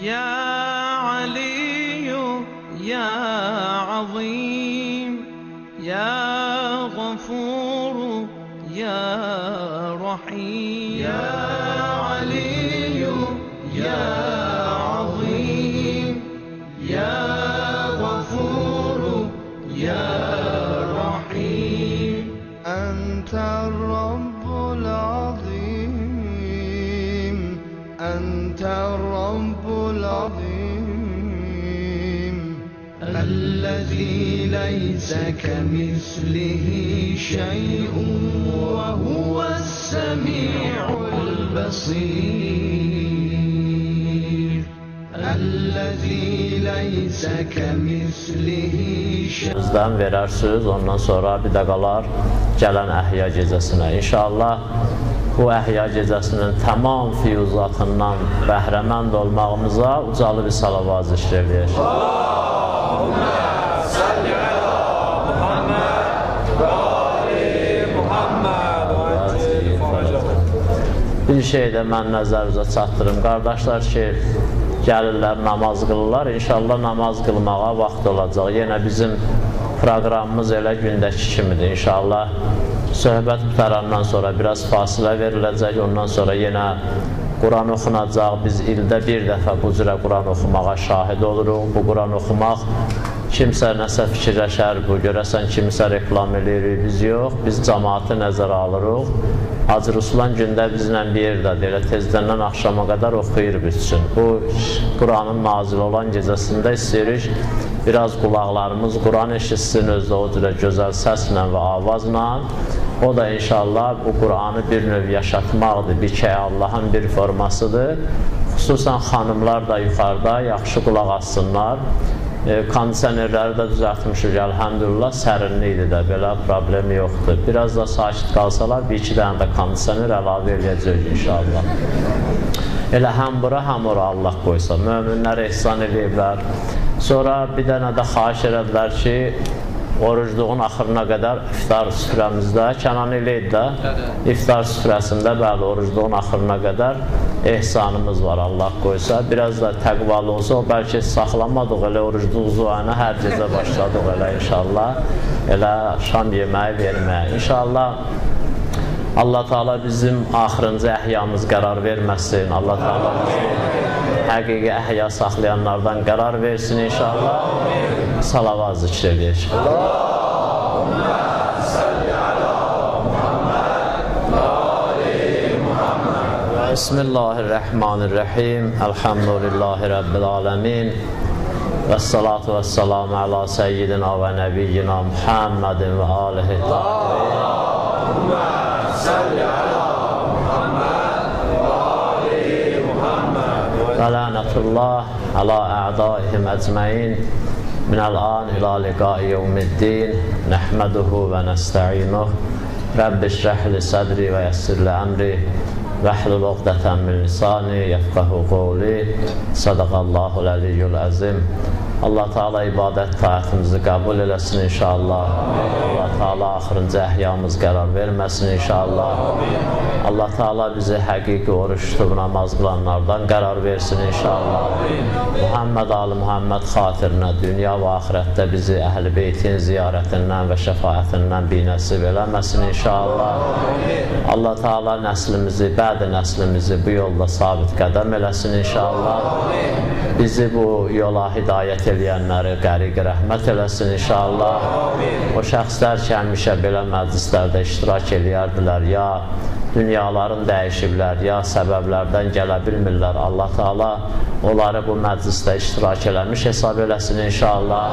يا علي يا عظيم يا غفور يا رحيم يا علي يا عظيم يا غفور يا رحيم أنت الرب العظيم أنت الرب العظيم الذي ليس كمثله شيء وهو السميع البصير الذي ليس كمثله شيء. Bizdən verərsiniz, ondan sonra bir də qalar gələn Əhya gecəsinə. İnşallah bu Əhya gecəsinin tamam füyuzatından bəhrəmənd olmağımıza ucalı bir salavat zikr eləyək. Allahümme salli ala Muhammed ve ali Muhammed ve ecil faracahu. Bir şey də mən nəzərinizə çatdırım. Qardaşlar ki, gəlirlər, namaz qılırlar. İnşallah namaz qılmağa vaxt olacaq. Yenə bizim proqramımız elə gündəki kimidir. İnşallah söhbət qutarandan sonra biraz fasilə veriləcək. Ondan sonra yenə Quran oxunacaq. Biz ildə bir dəfə bu cürə Quran oxumağa şahid oluruq. Bu Quran oxumaq kimsə nəsə fikirləşər, bu görəsən kimsə reklam edirik, biz yox. Biz cəmaatı nəzərə alırıq. Hacı Ruslan gündə bizlə bir yerdədir, elə tezdəndən axşama qədər oxuyur biz üçün. Bu Quranın nazil olan gecəsində istəyirik, biraz qulaqlarımız Quran eşitsin, özdə o cürə gözəl səslə və avazla. O da inşallah bu Quranı bir növ yaşatmaqdır, bir ki Allahın bir formasıdır. Xüsusən xanımlar da yuxarıda yaxşı qulaq assınlar. Kondisionerləri də düzəltmişik, əlhəmdülillah, sərinlikdir də, belə problem yoxdur. Biraz da sakit qalsalar, bir-iki dənə də kondisioner əlavə eləyəcək inşallah. Elə həm bura, həm ora Allah qoysa, möminlər ehsan eləyiblər. Sonra bir dənə də xahiş elədilər ki, orucluğun axırına qədər iftar süfrəmizdə, Kənan eləyid də, iftar süfrəsində, bəli, orucluğun axırına qədər ehsanımız var, Allah qoysa. Biraz da təqvalı olsa, o bəlkə saxlamadıq, elə orucluq zuayına hər gecə başladıq elə inşallah, elə şam yeməyi verməyə. İnşallah Allah Teala bizim axırıncı əhyamız qərar verməsin, Allah Teala bizim həqiqi əhya saxlayanlardan qərar versin inşallah. Salavat zikr edək. Allahümme salli ala Muhammed ve ali Muhammed. Bismillahirrahmanirrahim. Elhamdülillahi Rabbil alemin. Vessalatu vesselamu ala seyyidina ve nebiyyina Muhammedin ve alihi tahirin. Allahümme salli ala Muhammed ve ali Muhammed. Ve lanetullah ala a'daihim ecmain. من الآن إلى لقاء يوم الدين نحمده ونستعينه رب اشرح لي صدري ويسر لي أمري واحلل عقدة من لساني يفقهوا قولي صدق الله العلي العظيم. Allah Teala ibadət taatımızı qəbul eləsin inşallah. Allah Teala axırıncı əhyamız qərar verməsin inşallah. Allah Teala bizi həqiqi oruç tutub namaz qılanlardan qərar versin inşallah. Muhammed Ali Muhammed xatirinə dünya və axirətdə bizi Əhl-i Beytin ziyarətindən və şəfaətindən binəsib eləməsin inşallah. Allah Teala nəslimizi, bədi nəslimizi bu yolda sabit qədəm eləsin inşallah. Bizi bu yola hidayət eləyənləri qəriqi rəhmət eləsin inşallah. O şəxslər ki, həmişə belə məclislərdə iştirak eləyərdilər, ya dünyaların dəyişiblər, ya səbəblərdən gələ bilmirlər. Allah Teala onları bu məclisdə iştirak eləmiş hesab eləsin inşallah.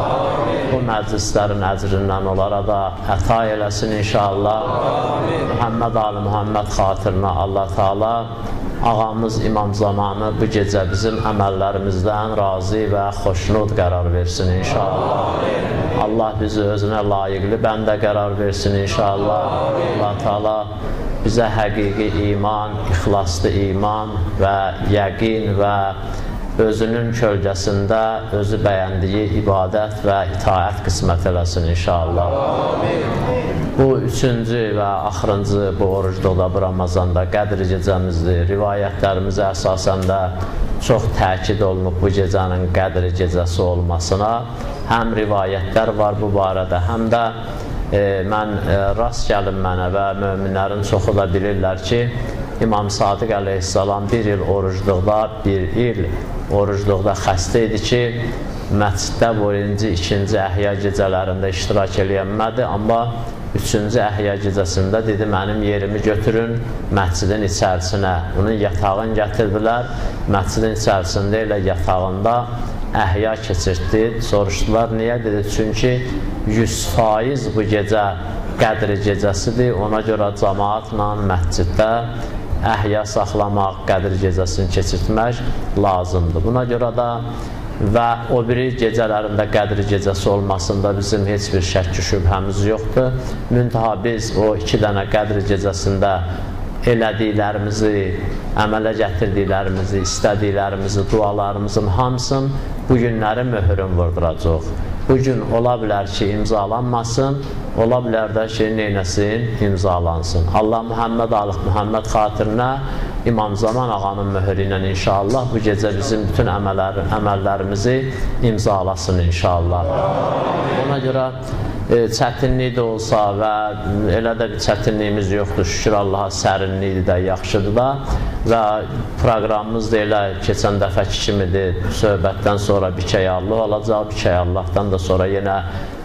Bu məclislərin əcrindən onlara da əta eləsin inşallah. Muhammed Ali Muhammed xatirinə Allah Teala ağamız İmam Zamanı bu gecə bizim əməllərimizdən razı və xoşnud qərar versin inşallah. Allah bizi özünə layiqli bəndə qərar versin inşallah. Allah Teala bizə həqiqi iman, ixlaslı iman və yəqin və özünün kölgəsində özü bəyəndiyi ibadət və itaət qismət eləsin inşallah. Bu üçüncü və axırıncı bu orucluqda, bu Ramazanda Qədr gecəmizdir. Rivayətlərimizə əsasən də çox təkid olunub bu gecənin Qədr gecəsi olmasına. Həm rivayətlər var bu barədə, həm də mən rast gəlin mənə və möminlərin çoxu da bilirlər ki, İmam Sadiq əleyhissalam bir il orucluqda xəstə idi ki, məsciddə birinci, ikinci əhya gecələrində iştirak eləyənmədi, amma üçüncü əhya gecəsində dedi, mənim yerimi götürün məscidin içərisinə. Onun yatağını gətirdilər, məscidin içərisində ilə yatağında əhya keçirtdi. Soruşdular, niyə? Dedi, çünki 100% bu gecə Qədr gecəsidir, ona görə cəmaatla məsciddə əhya saxlamaq, Qədr gecəsini keçirtmək lazımdır. Buna görə də və o biri gecələrində Qədr gecəsi olmasında bizim heç bir şəkki şübhəmiz yoxdur. Müntəha biz o 2 dənə Qədr gecəsində elədiklərimizi, əmələ gətirdiklərimizi, istədiklərimizi, dualarımızın hamısını bu günləri möhürün vurduracaq. Bugün ola bilər ki, imzalanmasın, ola bilər də ki, neynəsin, imzalansın. Allah Muhammed Alıq Muhammed xatirinə İmam Zaman ağanın möhürü ilə inşallah bu gecə bizim bütün əməllərimizi imzalasın inşallah. Ona görə çətinlik də olsa və elə də bir çətinliyimiz yoxdur, şükür Allaha, sərinlikdir də, yaxşıdır da və proqramımız da elə keçən dəfəki kimidir, söhbətdən sonra bikəyallıq olacaq, bikəyallaqdan da sonra yenə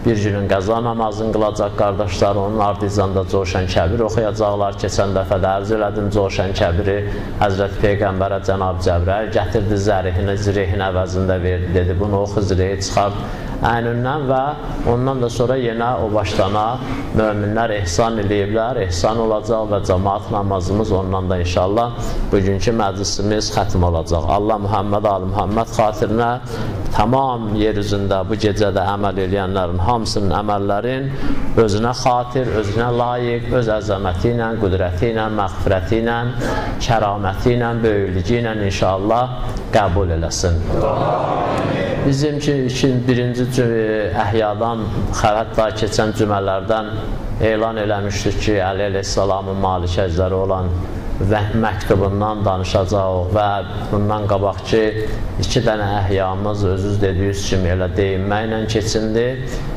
bir günün qəza namazını qılacaq qardaşlar, onun ardınca Coşan Kəbir oxuyacaqlar. Keçən dəfə də ərz elədim, Coşan Kəbiri Həzrət Peyğəmbərə Cənab Cəbrəil gətirdi, zərihinə, zirihin əvəzində verdi, dedi, bunu oxu, zirihi çıxart əynindən və ondan da sonra yenə o başdana möminlər ehsan eləyiblər, ehsan olacaq və cəmaat namazımız ondan da inşallah bugünkü məclisimiz xətm olacaq. Allah Muhammed Ali Muhammed xatirinə tamam yer üzündə bu gecədə əməl eləyənlərin hamısının əməllərin özünə xatir, özünə layiq, öz əzəməti ilə, qüdrəti ilə, məğfirəti ilə, kəraməti ilə, böyüklüyü ilə inşallah qəbul eləsin. Bizim üçün birinci əhyadan, hətta keçən cümələrdən elan eləmişdik ki, Əli əleyhissalamın malikəcləri olan məktubundan danışacaq və bundan qabaqki 2 dənə əhyamız özünüz dediyiniz kimi elə deyinməklə keçindi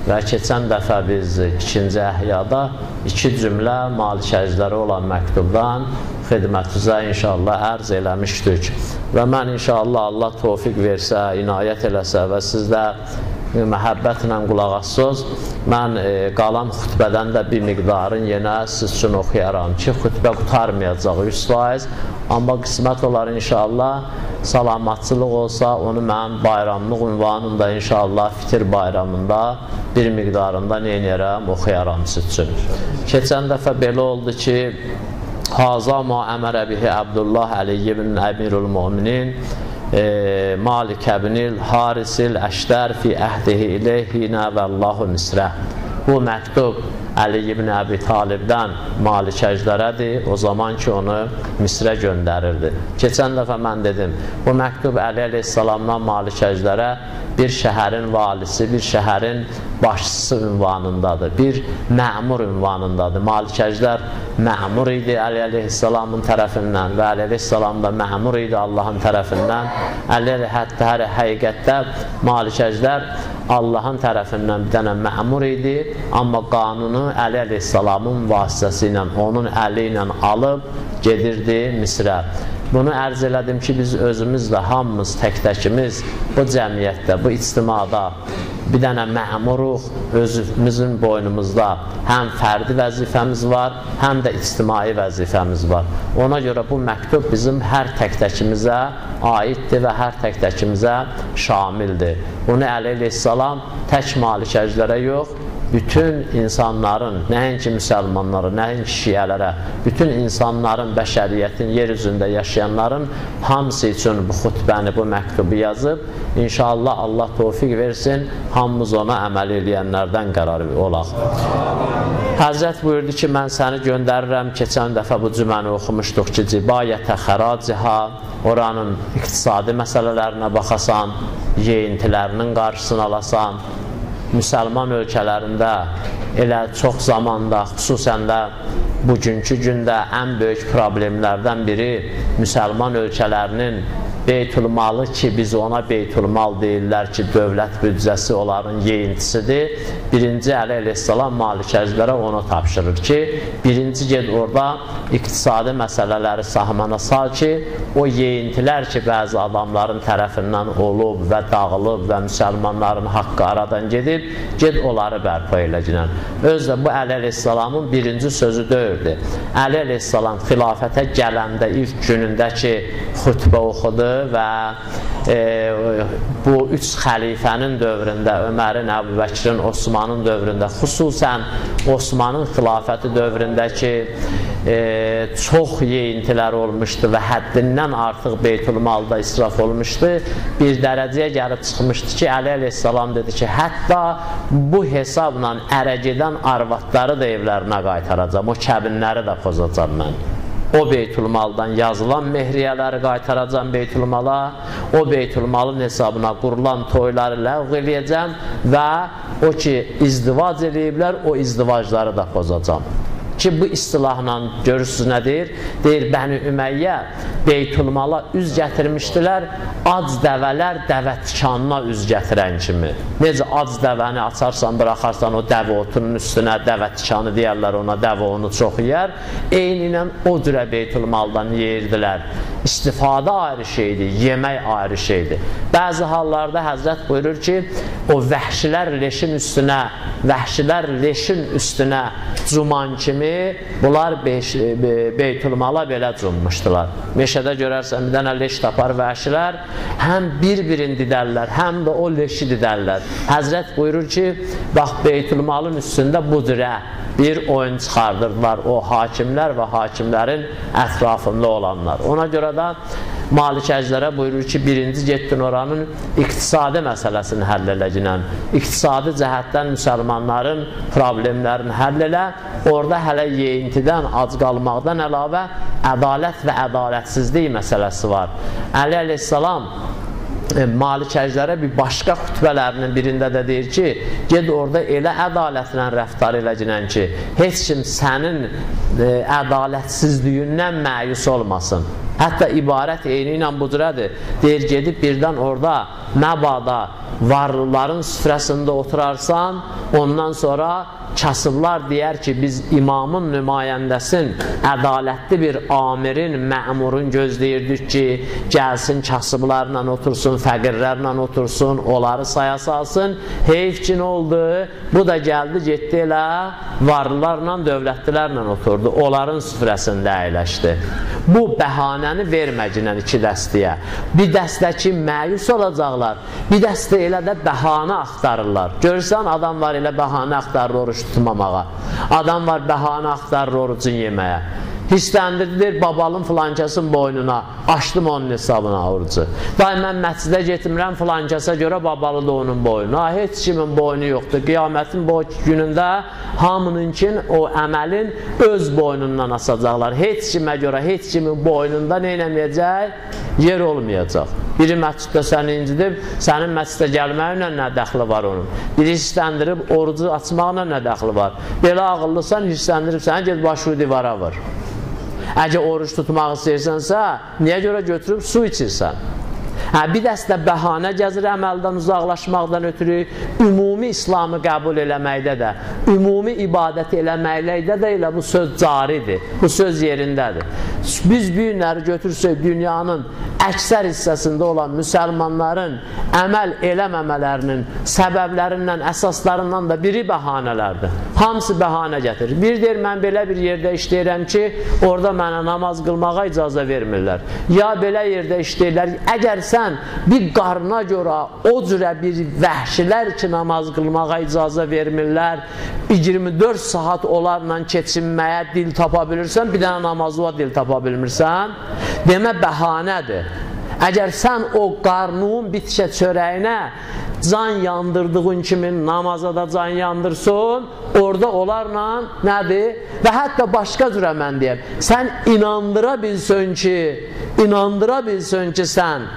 və keçən dəfə biz 2-ci əhyada 2 cümlə malikəcləri olan məktubdan xidmətinizə inşallah ərz eləmişdik və mən inşallah Allah tövfiq versə, inayət eləsə və sizdə məhəbbətlə qulaq assız, mən qalan xütbədən də bir miqdarın yenə siz üçün oxuyaram ki, xütbə qutarmayacaq 100%, amma qismət olar inşallah, salamatçılıq olsa onu mən bayramlıq ünvanında inşallah fitir bayramında bir miqdarında neynəyərəm, oxuyaram siz üçün. Keçən dəfə belə oldu ki, Haza ma əmərə bihi Abdullah Əliyyə ibn Əmirul Müminin Malik ibnil Harisil Əşdər fi əhdihi iləyhinə və Allahu misrə. Bu məktub Əli ibn Əbi Talibdən malikəclərədir, o zaman ki onu Misrə göndərirdi. Keçən dəfə mən dedim, bu məktub Əli əleyhissalamdan malikəclərə bir şəhərin valisi, bir şəhərin başçısı ünvanındadır, bir məmur ünvanındadır. Malikəclər məmur idi Əli əleyhissalamın tərəfindən və Əli əleyhissalam da məmur idi Allahın tərəfindən. Əli həqiqətdə malikəclər Allahın tərəfindən bir dənə məmur idi, amma qanunu Əli əleyhissalamın vasitəsi ilə, onun əli ilə alıb gedirdi Misrə. Bunu ərz elədim ki, biz özümüz də hamımız, tək-təkimiz bu cəmiyyətdə, bu ictimada bir dənə məmuruq, özümüzün boynumuzda həm fərdi vəzifəmiz var, həm də ictimai vəzifəmiz var. Ona görə bu məktub bizim hər tək-təkimizə aiddir və hər tək-təkimizə şamildir. Bunu Əli əleyhissalam tək malikəclərə yox, bütün insanların, nəinki müsəlmanlara, nəinki şiələrə, bütün insanların, bəşəriyyətin, yer üzündə yaşayanların hamısı üçün bu xütbəni, bu məktubu yazıb, İnşallah Allah tövfiq versin, hamımız ona əməl eləyənlərdən qərar olaq. Həzrət buyurdu ki, mən səni göndərirəm, keçən dəfə bu cüməni oxumuşduq ki, cibayətə xəracihə, oranın iqtisadi məsələlərinə baxasan, yeyintilərinin qarşısını alasan, müsəlman ölkələrində elə çox zamanda, xüsusən də bugünkü gündə ən böyük problemlərdən biri müsəlman ölkələrinin beytülmalı ki, biz ona beytülmal deyirlər ki, dövlət büdcəsi onların yeyintisidir. Birinci Əli əleyhissalam malikəcilərə onu tapşırır ki, birinci ged orada iqtisadi məsələləri sahmana sal ki, o yeyintilər ki, bəzi adamların tərəfindən olub və dağılıb və müsəlmanların haqqı aradan gedib, ged onları bərpa eləcəkən. Özdə bu Əli əleyhissalamın birinci sözü deyildi. Əli əleyhissalam xilafətə gələndə ilk günündə ki, xütbə oxudu və bu üç xəlifənin dövründə, Ömərin, Əbu Bəkirin, Osmanın dövründə, xüsusən Osmanın xilafəti dövründə ki, çox yeyintilər olmuşdu və həddindən artıq beytülmalda israf olmuşdu. Bir dərəcəyə gəlib çıxmışdı ki, Əli əleyhissalam dedi ki, hətta bu hesabla ərə gedən arvadları da evlərinə qaytaracam, o kəbinləri də pozacam mən. O beytülmaldan yazılan mehriyələri qaytaracam beytülmala, o beytülmalın hesabına qurulan toyları ləğv eləyəcəm və o ki, izdivac eləyiblər, o izdivacları da pozacam. Ki, bu istilahla görürsünüz nə deyir? Deyir, Bəni Üməyyə beytülmala üz gətirmişdilər, ac dəvələr dəvə tikanına üz gətirən kimi. Necə ac dəvəni açarsan, bıraxarsan o dəvə otunun üstünə, dəvə tikanı deyərlər ona, dəvə onu çox yeyər. Eyni ilə o cürə beytülmaldan yeyirdilər. İstifadə ayrı şeydir, yemək ayrı şeydir. Bəzi hallarda Həzrət buyurur ki, o vəhşilər leşin üstünə cuman kimi bunlar beytülmala belə cummuşdular. Meşədə görərsən, bir dənə leş tapar vəhşilər, həm bir-birini didərlər, həm də o leşi didərlər. Həzrət buyurur ki, bax, beytülmalın üstündə bu cürə bir oyun çıxardırdılar o hakimlər və hakimlərin ətrafında olanlar. Ona görə də malikəcilərə buyurur ki, birinci getdin oranın iqtisadi məsələsini həll eləcəkən, iqtisadi cəhətdən müsəlmanların problemlərini həll elə, orada hələ yeyintidən, ac qalmaqdan əlavə ədalət və ədalətsizlik məsələsi var. Əli əleyhissalam malikəcilərə bir başqa xütbələrinin birində də deyir ki, ged orada elə ədalətlə rəftar eləcəkən ki, heç kim sənin ədalətsizliyindən məyus olmasın. Hətta ibarət eyni ilə bu cürədir. Deyir, gedib birdən orada məbada varlıların süfrəsində oturarsan, ondan sonra kasıblar deyər ki, biz imamın nümayəndəsin, ədalətli bir amirin, məmurun gözləyirdik ki, gəlsin kasıblarla otursun, fəqirlərlə otursun, onları saya salsın. Heyf ki, nə oldu? Bu da gəldi, getdi elə varlılarla, dövlətlilərlə oturdu, onların süfrəsində əyləşdi. Bu bəhanəni verməcəkən iki dəstəyə. Bir dəstə ki, məyus olacaqlar, bir dəstə elə də bəhanə axtarırlar. Görürsən, adam var elə bəhanə axtarır oruç tutmamağa. Adam var bəhanə axtarır orucun yeməyə. Hissəndirdir babalın filankəsin boynuna, açdım onun hesabına orucu. Day, mən məscidə getmirəm filankəsə görə babalı da onun boynuna. Heç kimin boynu yoxdur. Qiyamətin bu günündə hamınınkin o əməlin öz boynundan asacaqlar. Heç kimə görə, heç kimin boynunda nə eləməyəcək? Yer olmayacaq. Biri məsciddə səni incidib, sənin məscidə gəlməklə nə dəxli var onun? Biri hissəndirib orucu açmaqla nə dəxli var? Belə ağıllısan, hissəndirib səni ged başı divara vur. Əgər oruç tutmaq istəyirsənsə, niyə görə götürüb su içirsən? Bir dəstə bəhanə gəzir əməldən uzaqlaşmaqdan ötürü, ümumi İslamı qəbul eləməkdə də, ümumi ibadət eləməkdə də elə bu söz caridir, bu söz yerindədir. Biz bu günləri götürsək dünyanın əksər hissəsində olan müsəlmanların əməl eləməmələrinin səbəblərindən, əsaslarından da biri bəhanələrdir. Hamısı bəhanə gətirir. Bir deyir, mən belə bir yerdə işləyirəm ki, orada mənə namaz qılmağa icazə vermirlər. Ya belə yerdə işləyirlər, əgər sən bir qarına görə o cürə bir vəhşilər ki, namaz qılmağa icazə vermirlər, 24 saat onlarla keçinməyə dil tapa bilirsən, bir dənə namazlığa dil tapa bilmirsən, demə bəhanədir. Əgər sən o qarnının bitişə çörəyinə can yandırdığın kimi namaza da can yandırsın, orada onlarla nədir? Və hətta başqa cürə mən deyəm, sən inandıra bilsən ki, sən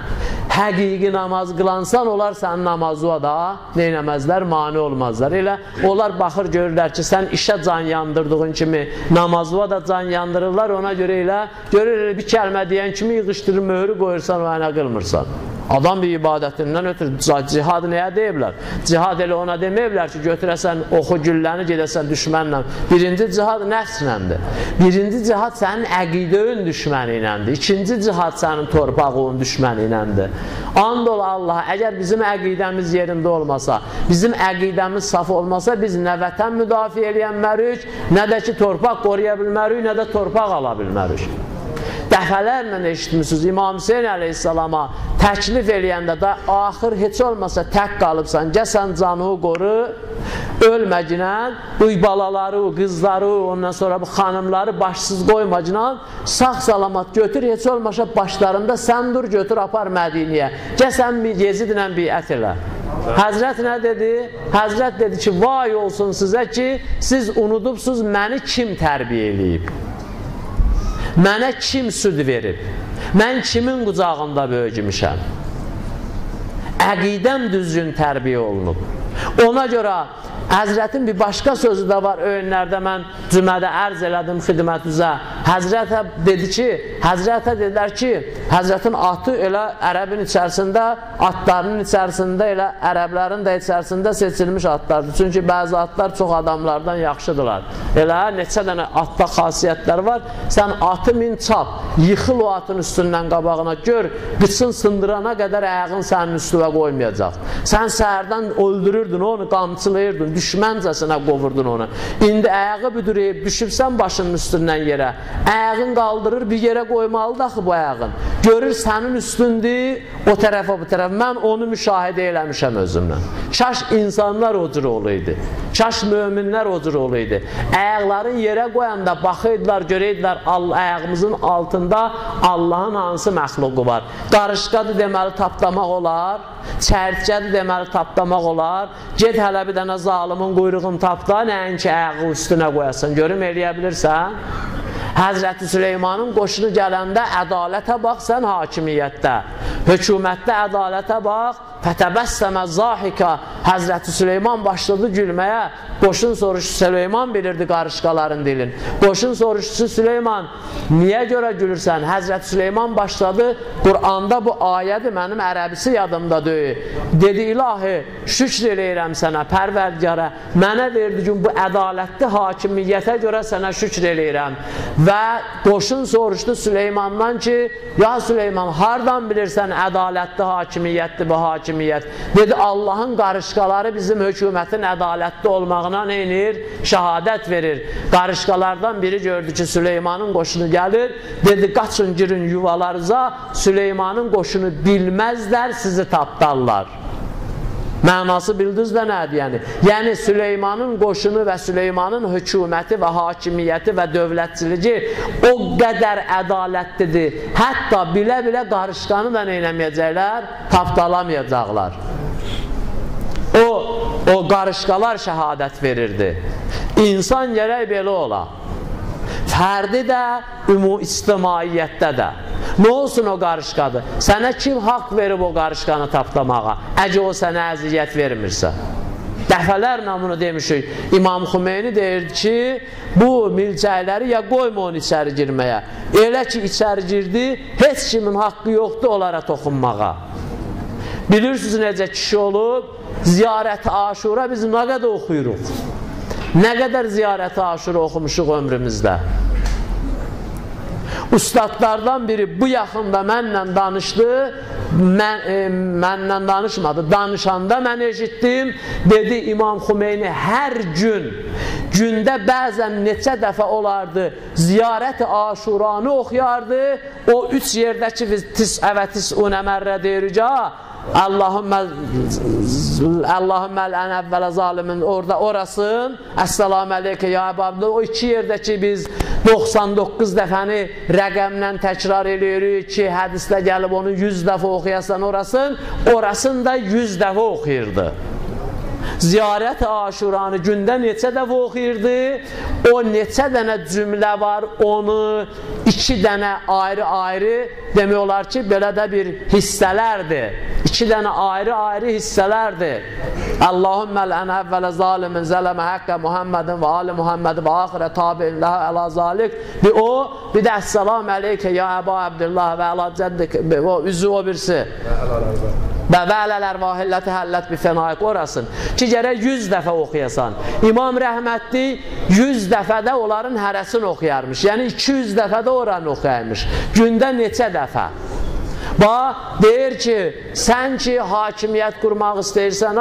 həqiqi namaz qılansan, onlar sənin namazına da neynəməzlər, mani olmazlar. Elə onlar baxır, görürlər ki, sən işə can yandırdığın kimi namazına da can yandırırlar, ona görə elə görürlər, bir kəlmə deyən kimi yığışdırır, möhürü qoyursan, o ənə qılmırsan. Adam bir ibadətindən ötürü cihad nəyə deyiblər? Cihad elə ona deməyiblər ki, götürəsən oxu gülləni, gedəsən düşmənlə. Birinci cihad nəfsləndir. Birinci cihad sənin əqidəün düşməni iləndir. İkinci cihad sənin torpağın düşməni iləndir. And ol Allah, əgər bizim əqidəmiz yerində olmasa, bizim əqidəmiz saf olmasa, biz nə vətən müdafiə eləyənmərik, nə də ki torpaq qoruya bilmərik, nə də torpaq ala bilmərik. Dəfələrlə eşitmişsiniz, İmam Hüseyin əleyhissalama təklif eləyəndə də axır heç olmasa tək qalıbsan, gəsən canını qoru, ölməcinən, bu balaları, qızları, ondan sonra bu xanımları başsız qoymacınən, sağ salamat götür, heç olmasa başlarında sən dur, götür, apar Mədiniyə, gəsən Yezidlə biət elə. Həzrət nə dedi? Həzrət dedi ki, vay olsun sizə ki, siz unudubsuz məni kim tərbiyə eləyib? Mənə kim süd verib? Mən kimin qucağında böyümüşəm? Əqidəm düzgün tərbiyə olunub. Ona görə Həzrətin bir başqa sözü də var, öyünlərdə mən cümədə ərz elədim xidmətinizə. Həzrətə dedi ki, Həzrətə dedilər ki, Həzrətin atı elə ərəbin içərisində, atlarının içərisində, elə ərəblərin də içərisində seçilmiş atlardır. Çünki bəzi atlar çox adamlardan yaxşıdırlar. Elə neçə dənə atda xasiyyətlər var. Sən atı min çap, yıxıl o atın üstündən qabağına, gör, qıçın sındırana qədər ayağın sənin üstüvə qoymayacaq. Sən səhərdən öldürürdün onu, qamçılayırdın, düşməncəsinə qovurdun onu. İndi ayağı büdürəyib, düşübsən başının üstündən yerə. Ayağın qaldırır, bir yerə qoymalıdır axı bu ayağın. Görür sənin üstündür, o tərəfə bu tərəfə. Mən onu müşahidə eləmişəm özümdən. Kaş insanlar o cür olaydı. Kaş möminlər o cür olaydı. Ayaqların yerə qoyanda baxıydılar, görəydilər ayağımızın altında Allahın hansı məxluqu var. Qarışqadır deməli tapdamaq olar, çərkədir deməli tapdamaq olar. Get hələ bir dənə zalimin quyruğunu tapda, nəinki ayağı üstünə qoyasın. Görüm eləyə bilirsən? Həzrəti Süleymanın qoşunu gələndə ədalətə bax sən hakimiyyətdə, hökumətdə ədalətə bax, fətəbəssəmə zahika. Həzrəti Süleyman başladı gülməyə. Qoşun soruşu Süleyman bilirdi qarışqaların dilin. Qoşun soruşusu Süleyman, niyə görə gülürsən? Həzrəti Süleyman başladı, Qur'anda bu ayədir, mənim ərəbisi yadımda deyil. Dedi, ilahi, şükr eləyirəm sənə, pərvərdigara, mənə verdiyin bu ədalətli hakimiyyətə görə sənə şükr eləyirəm. Və qoşun soruşdu Süleymandan ki, ya Süleyman, hardan bilirsən ədalətli hakimiyyətdir bu hakimiyyət? Dedi, Allahın qarışqaları bizim hökumətin ədalətli olmağına neynir? Şəhadət verir. Qarışqalardan biri gördü ki, Süleymanın qoşunu gəlir, dedi, qaçın girin yuvalarınıza, Süleymanın qoşunu bilməzlər, sizi tapdarlar. Mənası bildiniz də nədir yəni? Yəni Süleymanın qoşunu və Süleymanın hökuməti və hakimiyyəti və dövlətçiliyi o qədər ədalətlidir. Hətta bilə-bilə qarışqanı da neynəməyəcəklər? Tapdalamayacaqlar. O qarışqalar şəhadət verirdi. İnsan gərək belə ola. Fərdi də, ictimaiyyətdə də. Nə olsun o qarışqadır? Sənə kim haqq verib o qarışqanı tapdamağa? Əgər o sənə əziyyət vermirsə. Dəfələrlə bunu demişik. İmam Xümeyni deyirdi ki, bu milçəkləri ya qoyma onu içəri girməyə. Elə ki, içəri girdi, heç kimin haqqı yoxdur onlara toxunmağa. Bilirsiniz necə kişi olub? Ziyarət-i Aşura biz nə qədər oxuyuruq? Nə qədər ziyarət-i Aşura oxumuşuq ömrümüzdə? Ustadlardan biri bu yaxında mənlə danışdı, mənlə danışmadı. Danışanda mən eşitdim, dedi İmam Xümeyni hər gündə bəzən neçə dəfə olardı, ziyarət-i Aşuranı oxuyardı, o 3 yerdəki tis'ə və tis'unə mərrə deyirik, Allahümme ələn əvvələ zalimin orada orasın. Əssəlamü aleykə ya Əbu Abdullah. O iki yerde ki biz 99 dəfəni rəqəmlə təkrar edirik ki, hədisdə gəlib onu 100 dəfə oxuyasan orasını da 100 dəfə oxuyurdu. Ziyarət-i Aşuranı gündə neçə dəfə oxuyurdu? O neçə dənə cümlə var, onu 2 dənə ayrı-ayrı demək olar ki, belə də bir hissələrdir. 2 dənə ayrı-ayrı hissələrdir. Allahümme ələn əvvələ zalimin zələmə həqqə Muhammedin və ali Muhammedin və axirə tabi'inləhə əla zalik. Bir də əssəlamü aleykə ya Əbu Abdullah və əla cəddik, o üzü o birisi. Və vələlər vahilləti həllət bir fənayıq orasın ki, gərək 100 dəfə oxuyasan. İmam rəhmətli 100 dəfədə onların hərəsini oxuyarmış. Yəni 200 dəfədə oranı oxuyarmış. Gündə neçə dəfə? Deyir ki, sən ki hakimiyyət qurmaq istəyirsən,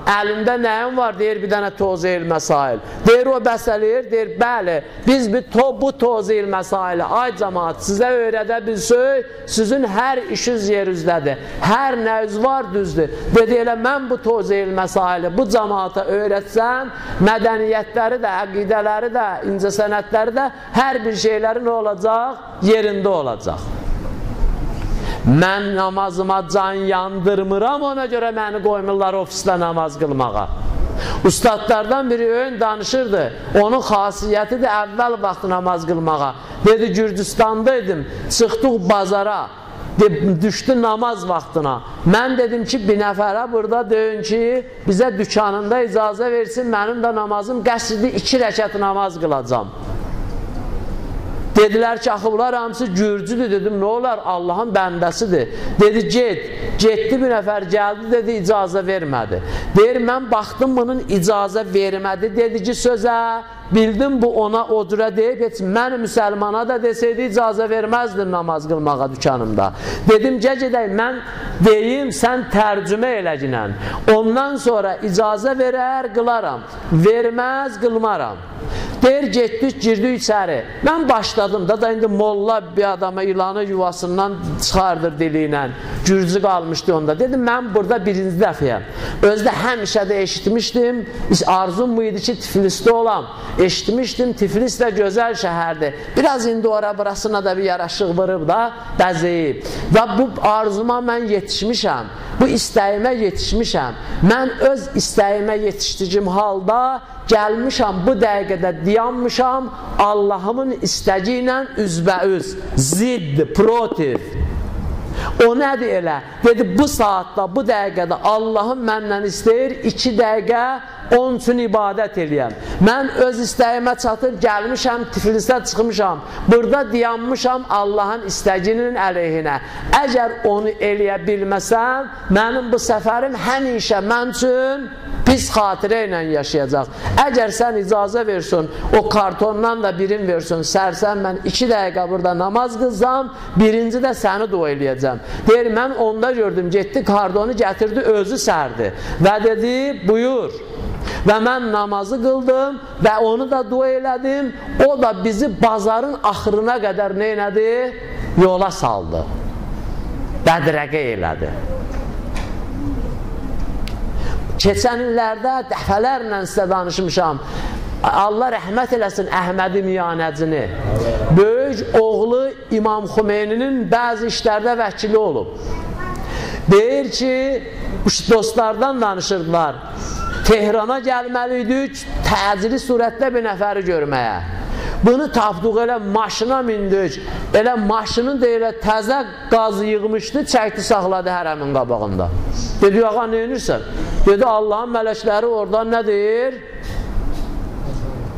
əlində nəyin var? Deyir, bir dənə Tozil Məsail. Deyir, o bəsələyir, deyir, bəli, biz bu Tozil Məsaili, ay cəmaat, sizə öyrədə bilsək, sizin hər işiniz yerinizədir, hər nəyiz var, düzdür. Dedi, elə mən bu Tozil Məsaili bu cəmaata öyrətsəm, mədəniyyətləri də, əqidələri də, incəsənətləri də, hər bir şeyləri nə olacaq? Yerində olacaq. Mən namazıma can yandırmıram, ona görə məni qoymurlar ofisdə namaz qılmağa. Ustadlardan biri ön danışırdı, onun xasiyyətidir əvvəl vaxt namaz qılmağa. Dedi, Gürcüstanda idim, çıxdıq bazara, düşdü namaz vaxtına. Mən dedim ki, bir nəfərə burada deyin ki, bizə dükanında icazə versin, mənim də namazım qəsridi 2 rəkət namaz qılacam. Dedilər ki, axı bunlar hamısı Gürcüdür. Dedim, nə olar? Allahın bəndəsidir. Dedi, getdi bir nəfər gəldi, dedi, icazə vermədi. Deyir, mən baxdım bunun icazə vermədi. Dedi ki, sözə, bildim bu ona o cürə deyib, heç mən müsəlmana da deseydi icazə verməzdim namaz qılmağa dükanımda. Dedim, gedək, mən deyim, sən tərcümə eləginən. Ondan sonra icazə verər, qılaram. Verməz, qılmaram. Deyir, getdik, girdik içəri. Mən başladım da indi molla bir adama ilanı yuvasından çıxardır dili ilə. Gürcü qalmışdı onda. Dedim, mən burada birinci dəfəyəm. Özdə həmişə də eşitmişdim. Arzum bu idi ki, Tiflisdə olam. Eşitmişdim, Tiflis də gözəl şəhərdir. Biraz indi burasına da bir yaraşıq vırıb da bəzəyib. Və bu arzuma mən yetişmişəm. Bu istəyimə yetişmişəm. Mən öz istəyimə yetişdiyim halda gəlmişəm, bu dəqiqədə dayanmışam, Allahımın istəyi ilə üzbəüz, zidd, protiv. O nədir elə? Dedi, bu saatda, bu dəqiqədə Allahım məndən istəyir 2 dəqiqə onun üçün ibadət eləyəm. Mən öz istəyimə çatıb gəlmişəm, Tiflisdə çıxmışam. Burada dayanmışam Allahın istəyinin əleyhinə. Əgər onu eləyə bilməsəm, mənim bu səfərim həmişə mən üçün pis xatirə ilə yaşayacaq. Əgər sən icazə versin, o kartondan da birin versin, sərsən mən 2 dəqiqə burada namaz qılsam, birinci də səni dua eləyəcəm. Deyir, mən onda gördüm, getdi, kartonu gətirdi, özü sərdi və dedi, buyur. Və mən namazı qıldım və onu da dua elədim, o da bizi bazarın axırına qədər nə elədi? Yola saldı. Bədrəqə elədi. Keçən illərdə dəfələrlə sizə danışmışam. Allah rəhmət eləsin Əhmədi Miyanəcini. Böyük oğlu İmam Xumeyninin bəzi işlərdə vəkili olub. Deyir ki, dostlardan danışırdılar. Tehrana gəlməliydik, təcili surətdə bir nəfəri görməyə. Bunu tapdıq, elə maşına mindik, elə maşını da elə təzə qazı yığmışdı, çəkdi, saxladı hərəmin qabağında. Dedi, ağa, nə edirsən? Dedi, Allahın mələkləri oradan nə deyir?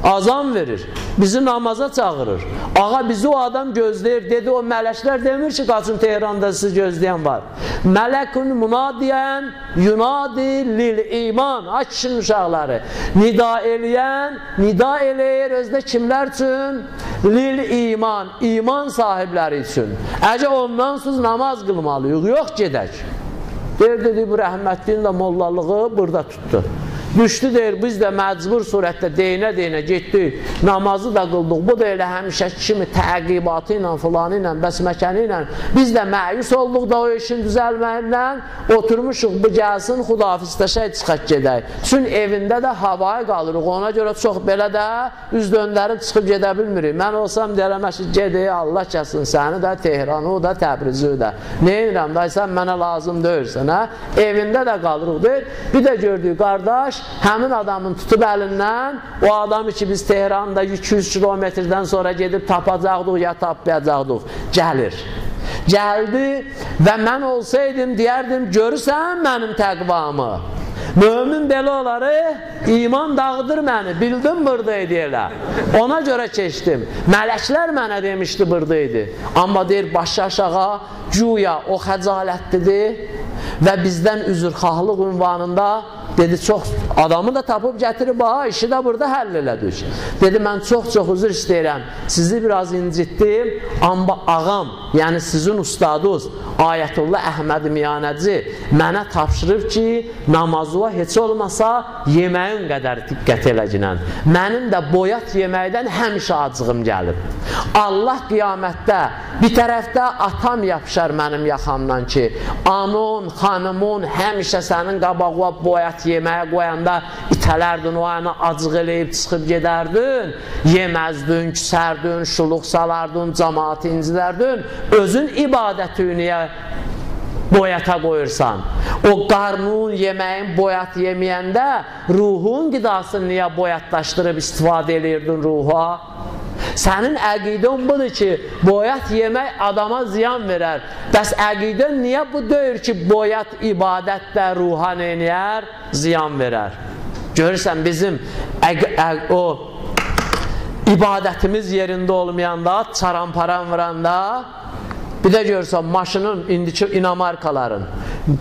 Azam verir, bizi namaza çağırır. Ağa, bizi o adam gözləyir. Dedi, o mələklər demir ki, qaçın Tehranda sizi gözləyən var. Mələkun munadiyən yunadi lil iman. Ay kişinin uşaqları. Nida eləyən, nida eləyir özdə kimlər üçün? Lil iman, iman sahibləri üçün. Əgər ondan siz namaz qılmalıyıq, yox gedək. Deyir, dedi, bu rəhmətliyin də mollalığı burada tutdu. Düşdü deyir, biz də məcbur surətdə deyinə getdik, namazı da qıldıq. Bu da elə həmişəki kimi təqibatı ilə, filanı ilə, bəsməkəni ilə. Biz də məyus olduq da o işin düzəlməyindən, oturmuşuq, bu gəlsin, xudafizləşək, çıxaq gedək. Çünki evində də havaya qalırıq, ona görə çox belə də üz döndərib çıxıb gedə bilmirik. Mən olsam deyərəm ki, gedək, Allah kəsin səni də, Tehranı, o da, Təbrizi də. Nə edirəm, da sən mənə lazım deyirsən, hə? Evində də qalırıq deyir. Bir də gördük, qardaş, həmin adamın tutub əlindən, o adamı ki, biz Tehranda 200 kilometrdən sonra gedib tapacaqdıq, ya tapmayacaqdıq, gəlir. Gəldi və mən olsaydım, deyərdim, görürsən mənim təqvamı. Mömin belə oları, iman dağıdır məni, bildim buradaydı elə. Ona görə keçdim. Mələklər mənə demişdi buradaydı. Amma deyir, başı aşağı, güya o xəcalətlidir və bizdən üzrxahlıq ünvanında dedi, çox adamı da tapıb gətirib, işi də burada həll elədik. Dedi, mən çox üzr istəyirəm, sizi biraz incitdim, amma ağam, yəni sizin ustadınız, Ayətullah Əhməd Miyanəci mənə tapşırıb ki, namazıva heç olmasa yeməyin qədər diqqət eləginən. Mənim də boyat yeməkdən həmişə acığım gəlib. Allah qiyamətdə bir tərəfdə atam yapışar mənim yaxamdan ki, anun, xanımın həmişə sənin qabağına boyat yeməyə qoyanda itələrdin, o yana acıq eləyib çıxıb gedərdin, yeməzdin, küsərdin, şuluq salardın, cəmaatı incilərdin, özün ibadətiniyə boyata qoyursan. O qarnın, yeməyin boyat yeməyəndə ruhun qidasını niyə boyatlaşdırıb istifadə edirdin ruha? Sənin əqidən budur ki, boyat yemək adama ziyan verər. Bəs əqidən niyə bu deyir ki, boyat ibadətdə ruha neynəyər? Ziyan verər. Görürsən, bizim o ibadətimiz yerində olmayanda, çaramparan vuranda, bir də görürsən, maşının, indiki inamarkaların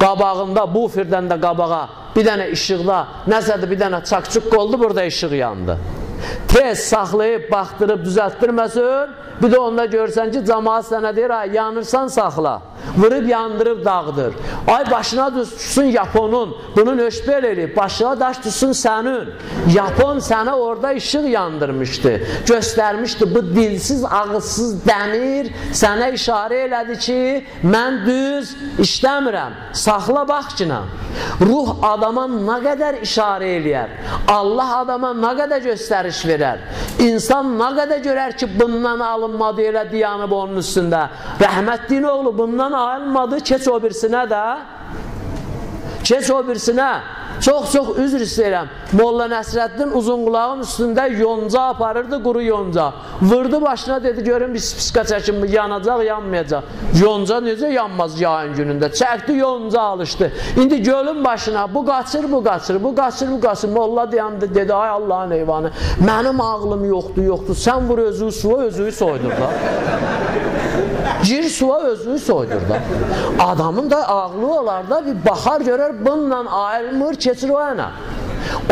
qabağında, buferdən də qabağa bir dənə işıqda, nəsədir bir dənə çak-çuk oldu, burada işıq yandı. Tez saxlayıb, baxdırıb, düzəltdirməsin, bir də onda görürsən ki, cəmaat sənə deyir, yanırsan saxla, vurub, yandırıb, dağıdır. Ay, başına düşsün Yaponun, bunun öşbel eləyib, başına daş düşsün sənin. Yapon sənə orada işıq yandırmışdı, göstərmişdi, bu dilsiz, ağızsız dəmir sənə işarə elədi ki, mən düz işləmirəm, saxla baxçına. Ruh adama nə qədər işarə eləyər, Allah adama nə qədər göstəriş verər, insan nə qədər görər ki, bundan alınmadı elə diyanıb onun üstündə. Rəhmətliyin oğlu bundan alınmadı, keç o birisinə də, keç o birisinə. Çox üzr istəyirəm. Molla Nəsrəddin Uzunqulağın üstündə yonca aparırdı, quru yonca. Vurdu başına, dedi, görün bir spiska çəkin, yanacaq, yanmayacaq. Yonca necə yanmaz yayın günündə? Çəkdi, yonca alışdı. İndi gölün başına, bu qaçır, bu qaçır, bu qaçır, bu qaçır. Molla dayandı, dedi, ay Allahın eyvanı, mənim ağlım yoxdur. Sən vur özü suya, özü soydur da. Gir suya, özü soydur da. Adamın da ağlı olar da, bir baxar görər, bununla ayrılmır, keçir o yana.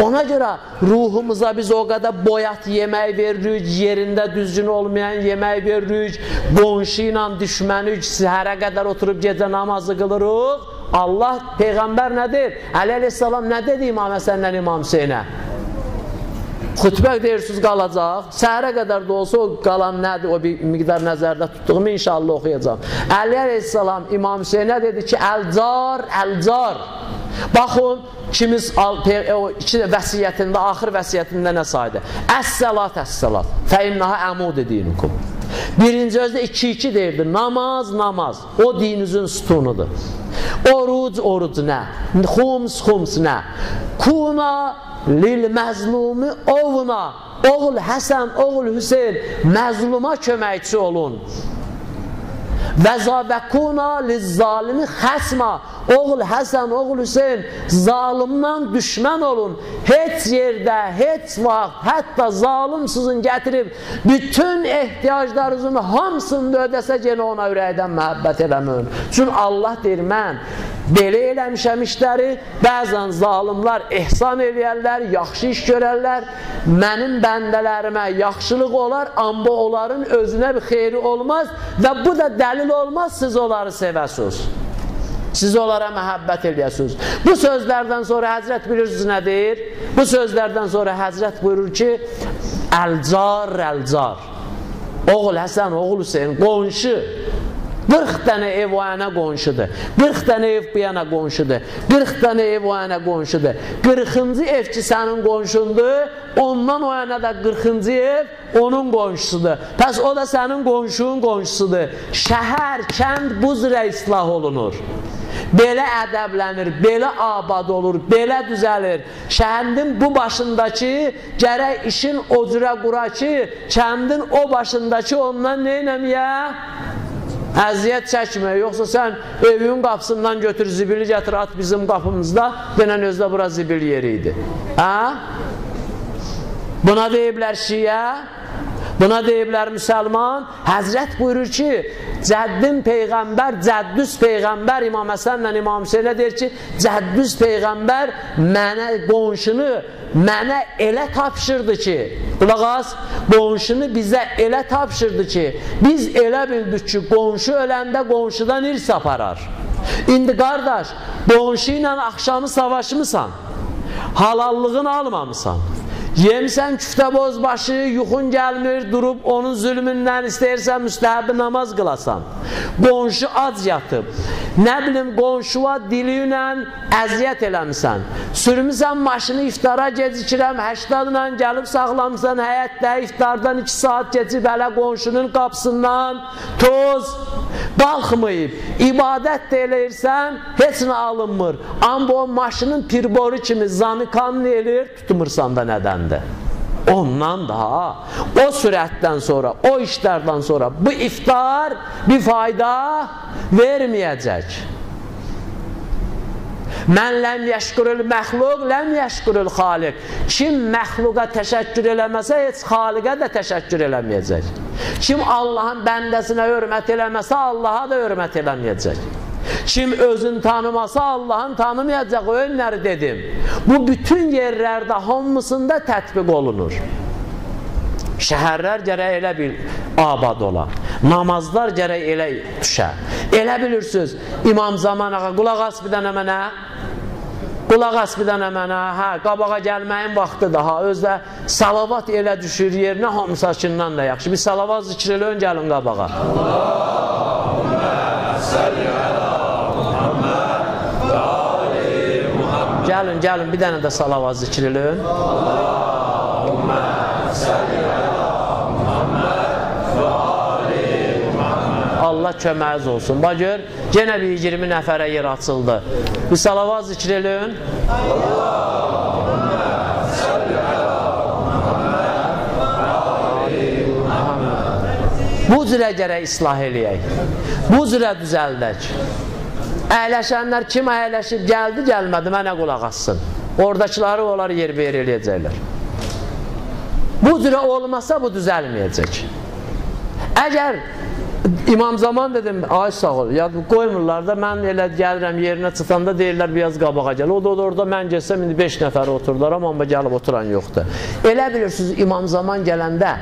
Ona görə ruhumuza biz o qədər boyat yemək veririk, yerində düzgün olmayan yemək veririk, qonşu ilə düşməni səhərə qədər oturub gecə namazı qılırıq. Allah, Peyğəmbər nədir? Əli əleyhissalam nə dedi İmam Həsənlə İmam Hüseynə? Xütbə deyirsiniz qalacaq, səhərə qədər də olsa o qalan nədir, o bir miqdar nəzərdə tutduğumu inşallah oxuyacaq. Əli əleyhissalam İmam Hüseynə dedi ki, əlcar, əlcar. Baxın, kimiz iki vəsiyyətində, axır vəsiyyətində nə saydı? Əs-səlat, əs-səlat, fəinnəhə əmud dinukum. Birinci özdə 2-2 deyirdi, namaz, namaz, o dininizin sütunudur. Oruc, oruc nə? Xums, xums nə? Kuna lil məzlumi oğuna, oğul Həsən, oğul Hüseyin, məzluma köməkçi olun. Və zabəkuna liz zalimi xəsma, oğul Həsən, oğul Hüseyin, zalimdən düşmən olun. Heç yerdə, heç vaxt, hətta zalim sizin gətirib bütün ehtiyaclarınızın hamısını ödəsə yenə ona ürəkdən məhəbbət eləməyin. Çünki Allah deyir, mən belə eləmişəm işləri, bəzən zalimlar ehsan eləyərlər, yaxşı iş görərlər, mənim bəndələrimə yaxşılıq olar, amma onların özünə bir xeyri olmaz və bu da dəlil olmaz, siz onları sevəsiniz. Siz onlara məhəbbət eləyəsiniz. Bu sözlərdən sonra Həzrət bilirsiniz nə deyir? Bu sözlərdən sonra Həzrət buyurur ki, əlcar, əlcar. Oğul Həsən, oğul Hüseyin, qonşu. 40 dənə ev o yana qonşudur. 40 dənə ev bu yana qonşudur. 40 dənə ev o yana qonşudur. 40-cı ev ki sənin qonşundur, ondan o yana da 40-cı ev onun qonşusudur. Pəs o da sənin qonşunun qonşusudur. Şəhər, kənd bu zürə islah olunur. Belə ədəblənir, belə abad olur, belə düzəlir. Şəhəndin bu başındakı gərək işin o cürə qura ki, kəndin o başındakı ondan neynəməyə? Əziyyət çəkmək, yoxsa sən evin qapısından götür, zibili gətir, at bizim qapımızda, denən özdə bura zibil yeri idi. Buna deyiblər şiyə, buna deyiblər müsəlman. Həzrət buyurur ki, Cəddin Peyğəmbər, Cəddüz Peyğəmbər İmam Həsənlə İmam Hüseynə deyir ki, Cəddüz Peyğəmbər mənə qonşunu mənə elə tapşırdı ki, qulaq as, qonşunu bizə elə tapşırdı ki, biz elə bildik ki, qonşu öləndə qonşudan irs aparar. İndi qardaş, qonşu ilə axşamı savaşmısan, halallığını almamısan. Yemisən küftə bozbaşı, yuxun gəlmir, durub onun zülmündən istəyirsən müstəhəbi namaz qılasan. Qonşu ac yatıb, nə bilim qonşuva dili ilə əziyyət eləmisən. Sürmüsən maşını iftara gecikirəm, 80-la gəlib saxlamısan həyətdə, iftardan 2 saat keçib hələ qonşunun qapısından toz qalxmayıb. İbadət də eləyirsən, heç nə alınmır. Amma o maşının pirboru kimi zamikanını eləyir, tutmursan da nədən? Ondan da o sürətdən sonra, o işlərdən sonra bu iftar bir fayda verməyəcək. Mən ləm yəşkurul məxluq, ləm yəşkurul xaliq. Kim məxluqa təşəkkür eləməsə, heç xaliqə də təşəkkür eləməyəcək. Kim Allahın bəndəsinə hörmət eləməsə, Allaha da hörmət eləməyəcək. Kim özünü tanımasa, Allahın tanımayacaq, o önləri dedim. Bu bütün yerlərdə hamısında tətbiq olunur. Şəhərlər gərək elə bir abad ola, namazlar gərək elə düşə. Elə bilirsiniz, İmam Zaman ağa, qulaq as bir dənə mənə, qulaq as bir dənə mənə, qabağa gəlməyin vaxtı daha, özdə salavat elə düşür yerinə, hamısakından da yaxşı. Bir salavat zikr eləyən, gəlin qabağa. Allahümmə səlli ələ Muhammed və ali Muhammed. Gəlin, bir dənə də salavat zikr eləyən. Allahümmə səlli ələ Muhammed və ali Muhammed. Allah köməyiniz olsun. Bax gör, yenə bir 20 nəfərə yer açıldı. Bir salavat zikr eləyən. Allahümmə səlli ələ Muhammed və ali Muhammed. Bu cürə gərək islah eləyək. Bu cürə düzəldək. Əyləşənlər kim əyləşib gəldi, gəlmədi, mənə qulaq assın. Oradakıları onları yer-bir eləyəcəklər. Bu cürə olmasa bu düzəlməyəcək. Əgər İmam Zaman dedim, ay sağ ol, ya qoymurlar da, mən elə gəlirəm yerinə çıxanda deyirlər biraz qabağa gəl. O da orada mən gəlsəm, indi 5 nəfər oturdular, amma gəlib oturan yoxdur. Elə bilirsiniz, İmam Zaman gələndə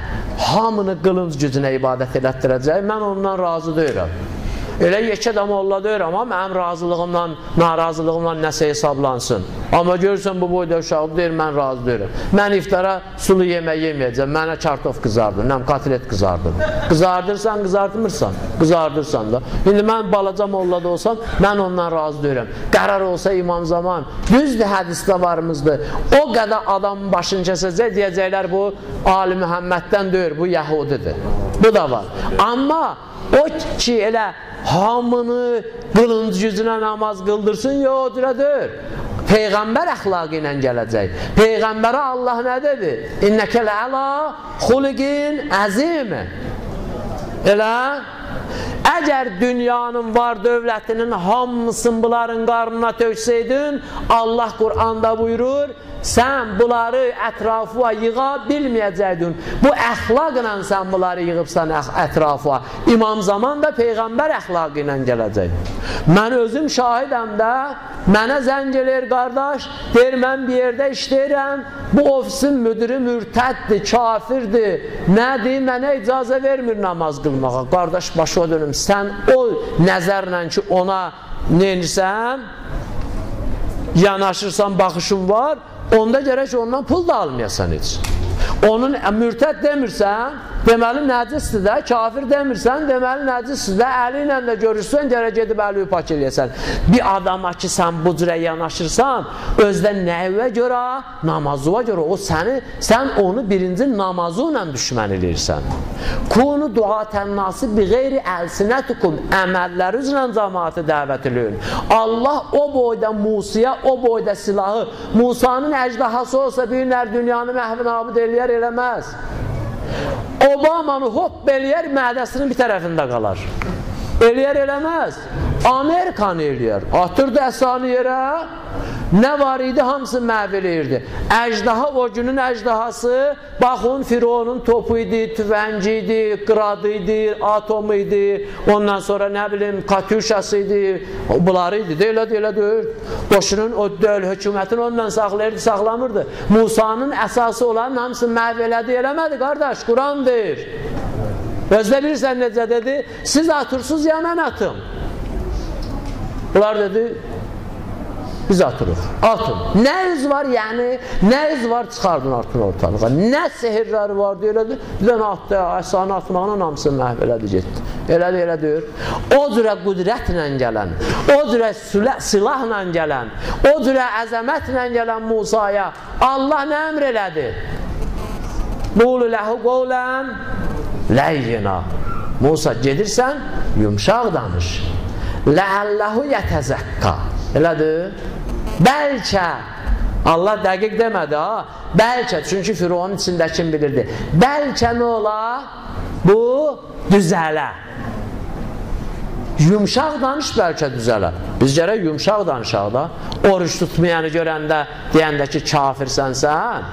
hamını qılınc gücünə ibadət elətdirəcək, mən ondan razı deyirəm. Elə yekə də molla deyirəm, amma mənim razılığımdan, narazılığımdan nəsə hesaplansın. Amma görürsən bu boyda uşağı deyir, mən razı deyirəm. Mən iftara sulu yemək yeməyəcəm, mənə kartof qızardır, nəm kotlet qızardır. Qızardırsan, qızardırmırsan, qızardırsan da. İndi mən balaca molla da olsam, mən ondan razı deyirəm. Qərar olsa İmam Zaman, düzdür hədisdə varımızdır. O qədər adamın başını kəsəcək, deyəcəklər bu Ali Mühəmməddən deyir, bu Yahudidir. Bu da var. Amma o ki elə hamını qılınc gücünə namaz qıldırsın, yox, deyir. Peyğəmbər əxlaqı ilə gələcək. Peyğəmbərə Allah nə dedi? İnnəkə lə'əla xuliqin əzim. Elə? Əgər dünyanın var dövlətinin hamısını bunların qarnına töksəydin, Allah Qur'anda buyurur, sən bunları ətrafıya yığa bilməyəcəkdin. Bu əxlaqla sən bunları yığıbsan ətrafıya. İmam Zaman da Peyğəmbər əxlaqı ilə gələcək. Mən özüm şahidəm də, mənə zəng eləyir qardaş, deyir mən bir yerdə işləyirəm, bu ofisin müdürü mürtəddir, kafirdir, nədir, mənə icazə vermir namaz qılmağa. Qardaş başa dönüm, sən o nəzərlə ki ona neyirsən, yanaşırsan, baxışın var, onda gərək ondan pul da almayasan heç. Onun mürtəd demirsən, deməli nəcisdir də, kafir demirsən, deməli nəcisdir də, əli ilə də görürsən, gərək gedib əli pak eləyəsən. Bir adama ki, sən bu cürə yanaşırsan, özdə nəyə görə? Namazıva görə. O sən onu birinci namazı ilə düşmən eləyirsən. Kunu duatən nası bi qeyri əlsinətikum, əməlləri üzrə cəmaatı dəvət eləyin. Allah o boyda Musaya, o boyda silahı, Musanın əjdahası olsa bir günlər dünyanı məhv nabud eləyər, eləməz. Obamanı hop eləyər, mədəsinin bir tərəfində qalar. Eləyər, eləməz. Amerikanı eləyər. Atırdı əsanı yerə, nə var idi, hamısı məhv eləyirdi. Əjdaha, o günün əjdahası, baxın, Fironun topu idi, tüvənci idi, qıradı idi, atomu idi, ondan sonra nə bilim, katyuşası idi, bunları idi, elə deyir. Boşunun, o döl hökumətin ondan saxlayırdı, saxlamırdı. Musanın əsası olan hamısı məhv elədi, eləmədi, qardaş, Quran deyir. Özdə bilirsən necə dedi, siz atırsınız ya mən atım. Bunlar dedi, biz atırıq, atın. Nə iz var, yəni, nə iz var çıxardın artıq ortalığa. Nə sehirləri var, deyilədir. Bir dənə atdı, əsanı atmağına namısını məhv elədi, getdi. Elə deyir. O cürə qüdrətlə gələn, o cürə silahla gələn, o cürə əzəmətlə gələn Musaya Allah nə əmr elədi? Qulu ləhu qovlən ləyyina. Musa, gedirsən, yumşaq danış. Ləəlləhu yətəzəkka. Elədir? Bəlkə, Allah dəqiq demədi ha, bəlkə, çünki Fironun içindəkini bilirdi. Bəlkə nə ola? Bu düzələ. Yumşaq danış, bəlkə düzələ. Biz gərək yumşaq danışaq da. Oruç tutmayanı görəndə deyəndə ki, kafirsən sən,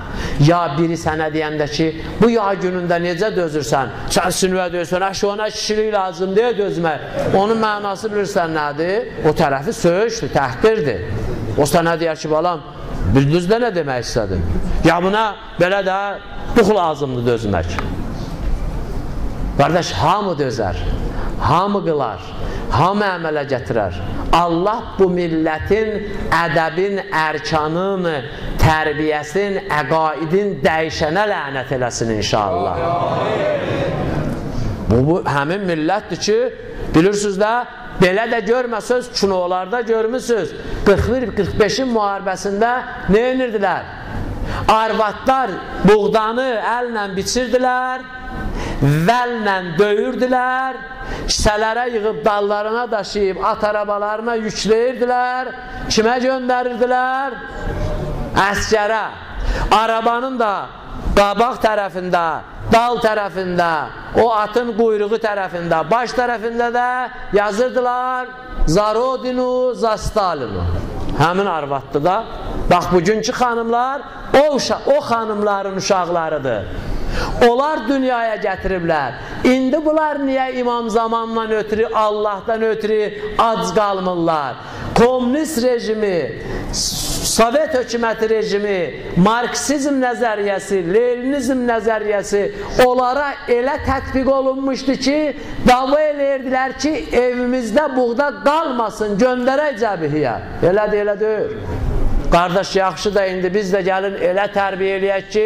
ya biri sənə deyəndə ki, bu yay günündə necə dözürsən, sən sinüvə döyürsən, ona kişilik lazım deyə dözmək. Onun mənası bilirsən nədir? O tərəfi söyüşdür, təhqirdir. O sənə deyər ki, balam, düzdə nə demək istədin? Ya buna belə də dux lazımdır dözmək. Qardaş, hamı dözər, hamı qılar, hamı əmələ gətirər. Allah bu millətin ədəbin, ərkanın, tərbiyəsin, əqaidin dəyişənə lənət eləsin inşallah. Bu həmin millətdir ki, bilirsiniz də, belə də görməsiniz, kinolarda görmüsünüz. 41-45-in müharibəsində nə enirdilər? Arvadlar buğdanı əllə biçirdilər, vəllə döyürdülər, kisələrə yığıb dallarına daşıyıb, at arabalarına yükləyirdilər, kimə göndərirdilər? Əskərə. Arabanın da qabaq tərəfində, dal tərəfində, o atın quyruğu tərəfində, baş tərəfində də yazırdılar Zarodinu, Zastalinu. Həmin arvaddır da. Bax, bugünkü xanımlar o xanımların uşaqlarıdır. Onlar dünyaya gətiriblər. İndi bunlar niyə imam zamandan ötürü, Allahdan ötürü ac qalmırlar? Komünist rejimi, Sovet hökuməti rejimi, Marksizm nəzəriyyəsi, Leninizm nəzəriyyəsi onlara elə tətbiq olunmuşdu ki, dava eləyirdilər ki, evimizdə buğda qalmasın, göndərək cəbihiyyə. Elədir, elədir. Qardaş, yaxşı da indi biz də gəlin elə tərbiyə eləyək ki,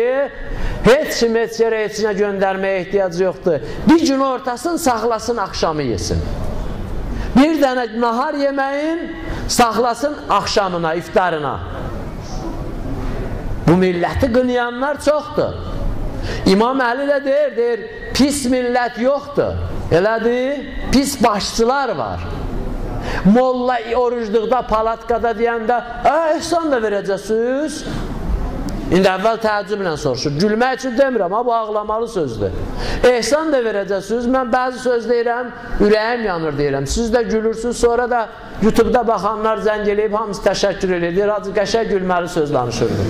heç kim heç yerə heçinə göndərməyə ehtiyacı yoxdur. Bir gün ortasın, saxlasın, axşamı yesin. Bir dənə nahar yeməyin, saxlasın axşamına, iftarına. Bu milləti qınayanlar çoxdur. İmam Əli də deyir, pis millət yoxdur. Elədir, pis başçılar var. Molla orucluqda, palatkada deyəndə, ehsan da verəcəksiniz. İndi əvvəl təəccüblə soruşur. Gülmək üçün demirəm, bu ağlamalı sözdür. Ehsan da verəcəksiniz. Mən bəzi söz deyirəm, ürəyim yanır deyirəm. Siz də gülürsünüz, sonra da YouTube-da baxanlar zəng eləyib, hamısı təşəkkür edir. Hacı qəşəng gülməli söz danışırdı.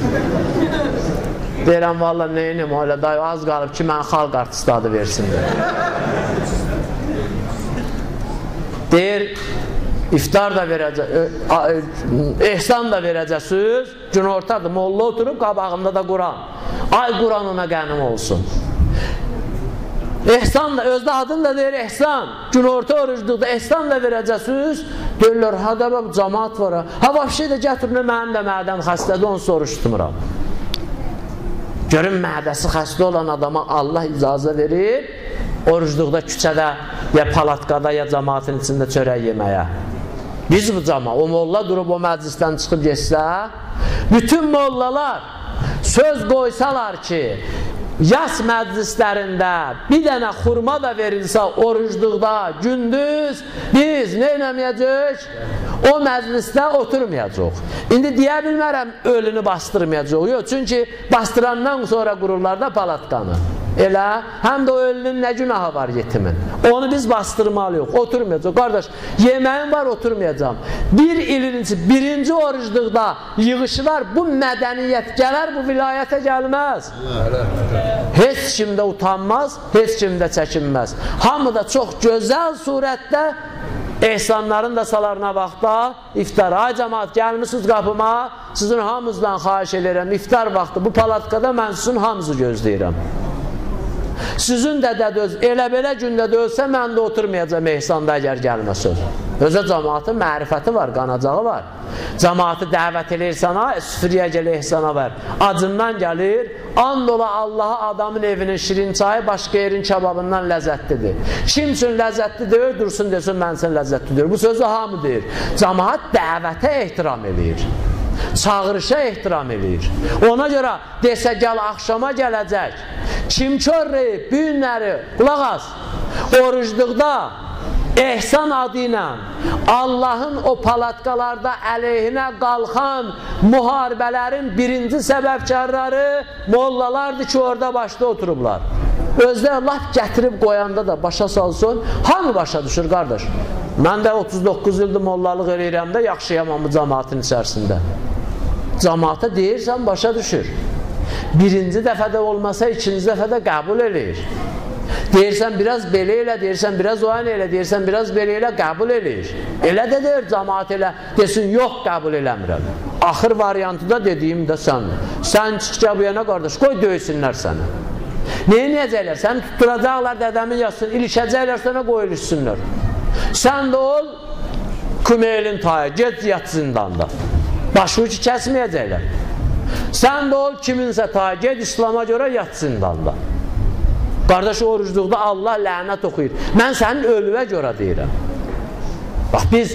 Deyirəm, valla neyinim, öyle dayı az qalıb ki, mən xalq artisti adı versindir. Deyir, İftar da verəcək, ehsan da verəcəksiniz, gün ortadır, molla oturub, qabağında da Quran. Ay Quran ona qənim olsun. ehsan da, özdə adın da deyir ehsan. Günorta orucluqda ehsan da verəcəksiniz. Deyirlər, hada bu cəmaat var. Ha, vəbşi də gətirin, mənim də mədəm xəstədir, onu soruşdumuram. Görün, mədəsi xəstə olan adama Allah icazə verir, orucluqda küçədə, ya palatkada, ya cəmaatın içində çörək yeməyə. Biz bu cəma, o molla durub o məclisdən çıxıb geçsə, bütün mollalar söz qoysalar ki, yas məclislərində bir dənə xurma da verilsə orucluqda, gündüz biz nə eləməyəcək? O məclisdə oturmayacaq. İndi deyə bilmərəm ölünü bastırmayacaq. Yox, çünki bastırandan sonra qururlar da palatkanı. Elə, həm də o ölünün nə günahı var yetimin. Onu biz bastırmalıyıq, oturmayacaq. Qardaş, yeməyim var, oturmayacam. Bir ilin birinci orucluqda yığışılar, bu mədəniyyət gələr, bu vilayətə gəlməz. Heç kimdə utanmaz, heç kimdə çəkinməz. Hamı da çox gözəl surətdə ehsanların da salarına vaxtda iftar. Ay cəmaat, gəlmişsiniz qapıma, sizin hamınızdan xahiş edirəm, iftar vaxtı bu palatkada mən sizin hamınızı gözləyirəm. Sizin də öz, elə belə gündə də ölsə, mən də oturmayacam ehsanda əgər gəlməsin. Özə cəmaatın mərifəti var, qanacağı var. Cəmaatı dəvət edir sana, süfriyə gəl ehsana ver. Acından gəlir, and ola Allaha adamın evinin şirin çayı başqa yerin kebabından ləzzətlidir. Kim üçün ləzzətlidir, dursun desin, mən üçün ləzzətlidir. Bu sözü hamı deyir. Cəmaat dəvətə ehtiram edir. Çağırışa ehtiram edir. Ona görə desə gəl, axşama gələcək. Kim körrəyib, büyünləri, qulaq az, orucluqda ehsan adı ilə Allahın o palatkalarda əleyhinə qalxan müharibələrin birinci səbəbkarları mollalardır ki, orada başda oturublar. Özləri laf gətirib qoyanda da başa salsın, hamı başa düşür, qardaş. Mən də 39 ildir mollalıq eləyirəm də, yaxşıyamam bu cəmaatın içərisində. Cəmaata deyirsən, başa düşür. Birinci dəfədə olmasa, ikinci dəfədə qəbul edir. Deyirsən, biraz belə elə, deyirsən, biraz o elə, deyirsən, biraz belə elə, qəbul edir. Elə də deyir, cəmaat elə, desin, yox, qəbul eləmirəm. Axır variantı da dediyim də sən. Sən çıx gəl bu yana, qardaş, qoy döysünlər səni. Neyəcəklər? Səni tutturacaqlar, dədəmin yazsın, ilişəcəklər sənə, qoy ilişsinlər. Sən də ol, kümeylin tayı, get yat zindanda. Başı ucu kəsməyəcəklər. Sən də ol, kiminsə tayı, get İslama görə yat zindanda. Qardaş, orucluqda Allah lənət oxuyur. Mən sənin ölüvə görə deyirəm. Bax, biz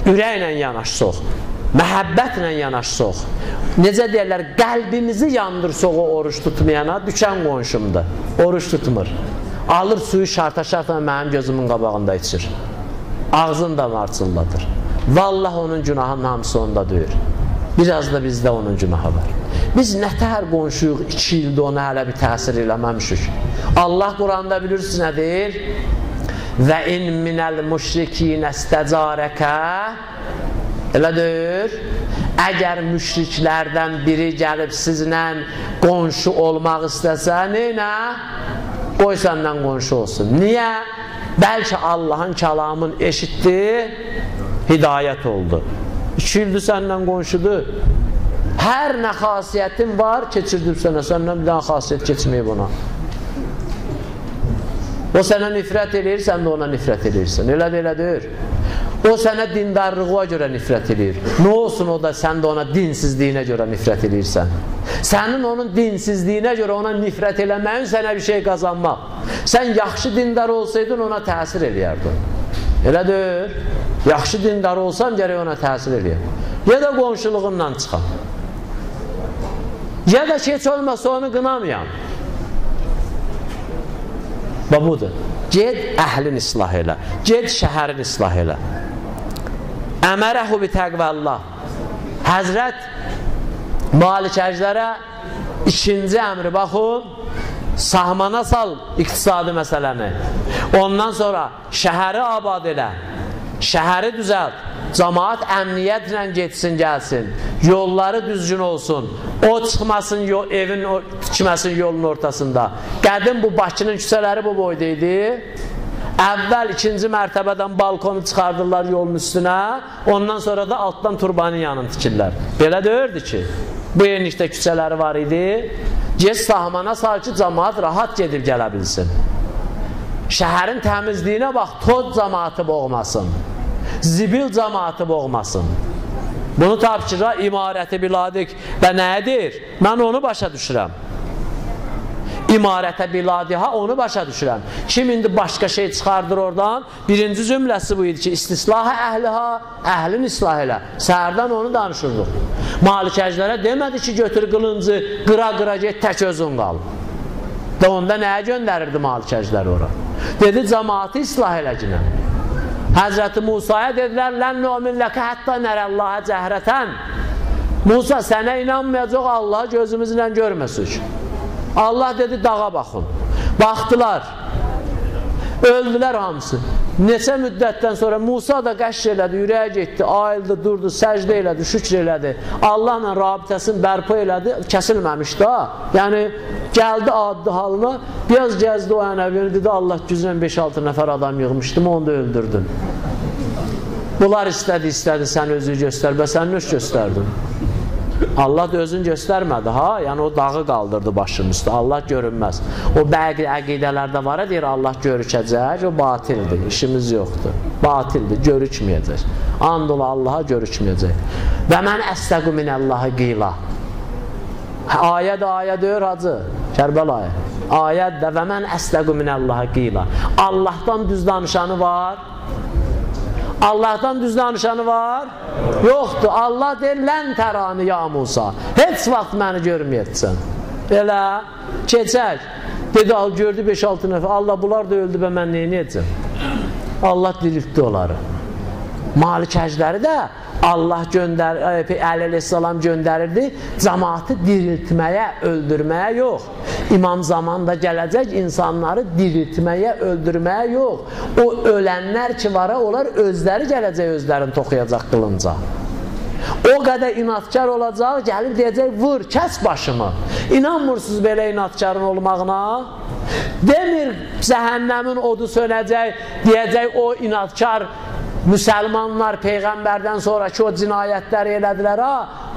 ürəklə yanaşsaq, məhəbbətlə yanaşsaq, necə deyərlər, qəlbimizi yandırsaq o oruç tutmayana, düşən qonşumdur, oruç tutmur. Alır suyu şarta-şarta mənim gözümün qabağında içir. Ağzını da marçılladır. Vallah onun günahının hamısı onda deyir. Biraz da bizdə onun günahı var. Biz nətər qonşuyuq, 2 ildə ona hələ bir təsir eləməmişik. Allah Quranda bilirsiniz nə deyir? Və in minəl müşrikinə istəcarəkə, elə deyir, əgər müşriklərdən biri gəlib sizlə qonşu olmaq istəsə, neynə? Qoy səndən qonşu olsun. Niyə? Bəlkə Allahın kəlamını eşitdi, hidayət oldu. 2 ildir səndən qonşudur. Hər nə xasiyyətin var, keçirdib sənə, səndən bir dənə xasiyyət keçməyib ona. O sənə nifrət edir, sən də ona nifrət edirsən. Elədir, elədir. O sənə dindarlığa görə nifrət edir. Nə olsun o da, sən də ona dinsizliyinə görə nifrət edirsən. Sənin onun dinsizliyinə görə ona nifrət eləməyin sənə bir şey qazanmaq. Sən yaxşı dindar olsaydın ona təsir eləyərdin. Elədir. Yaxşı dindar olsam gərək ona təsir eləyər. Ya da qonşuluğundan çıxam. Ya da heç olmasa onu qınamayam. Və budur. Ged əhlin islah elə. Ged şəhərin islah elə. Əmərəhu bi təqvəllah. Həzrət malikəclərə ikinci əmri baxın, sahmana sal iqtisadi məsələni. Ondan sonra şəhəri abad elə. Şəhəri düzəlt. Cəmaat əmniyyətlə getsin, gəlsin. Yolları düzgün olsun. O çıxmasın, evin tikməsin yolun ortasında. Qədim bu Bakının küçələri bu boyda idi. Əvvəl 2-ci mərtəbədən balkonu çıxardırlar yolun üstünə. Ondan sonra da altdan turbanın yanını tikirlər. Belə deyirdi ki, bu yerlikdə küçələri var idi. Get sahmana sal ki, cəmaat rahat gedib gələ bilsin. Şəhərin təmizliyinə bax, toz cəmaatı boğmasın, zibil cəmaatı boğmasın. Bunu tapşırır, imarəti biladik və nədir? Mən onu başa düşürəm. İmarətə biladiha onu başa düşürəm. Kim indi başqa şey çıxardır oradan? Birinci cümləsi bu idi ki, istislah-ı əhliha, əhlin islah elə. Səhərdən onu danışırdıq. Malikəclərə demədi ki, götür qılıncı, qıra-qıra get, tək özün qal. Və onda nəyə göndərirdi malikəclər ora? Dedi, cəmaatı islah eləcinə. Həzrəti Musaya dedilər, lən nümin ləkə hətta nərəllahə cəhrətən. Musa, sənə inanmayacaq, Allahı gözümüzlə görməsək. Allah dedi, dağa baxın. Baxdılar, öldülər hamısı. Neçə müddətdən sonra Musa da qəşş elədi, ürəyə getdi, ayıldı, durdu, səcdə elədi, şükr elədi. Allahla rabitəsini bərpa elədi, kəsilməmişdi ha. Yəni, gəldi adlı halına, biraz gəzdi o ənəvini, dedi, Allah gücünə 5-6 nəfər adam yığmışdım, onu da öldürdün. Bunlar istədi, sən özü göstər, və sən nöş göstərdin. Allah da özünü göstərmədi, ha? Yəni, o dağı qaldırdı başının üstü, Allah görünməz. O bəqi əqidələrdə var, deyir, Allah görükəcək, o batildir, işimiz yoxdur. Batildir, görükməyəcək. And ola Allaha görükməyəcək. Və mən əstəqü minəllahı qila. Ayə deyir, hacı, Kərbəlayı. Ayəd də və mən əstəqü minəllahı qila. Allahdan düz danışanı var. Allahdan düz danışanı var? Yoxdur. Allah deyir, lən tərani ya Musa. Heç vaxt məni görməyəcəksən. Elə, keçək. Dedi, gördü 5-6 nəfər. Allah, bunlar da öldü və mən neyini edəcəm? Allah diriltdi onları. Malikəcləri də Allah Əli əleyhissalam göndərirdi, cəmaatı diriltməyə, öldürməyə yox. İmam zamanda gələcək insanları diriltməyə, öldürməyə yox. O ölənlər ki var, onlar özləri gələcək, özlərini toxuyacaq qılınca. O qədər inatkar olacaq, gəlib deyəcək, vur, kəs başımı. İnanmırsınız belə inatkarın olmağına? Demir, cəhənnəmin odu sönəcək, deyəcək o inatkar müsəlmanlar Peyğəmbərdən sonraki o cinayətləri elədilər,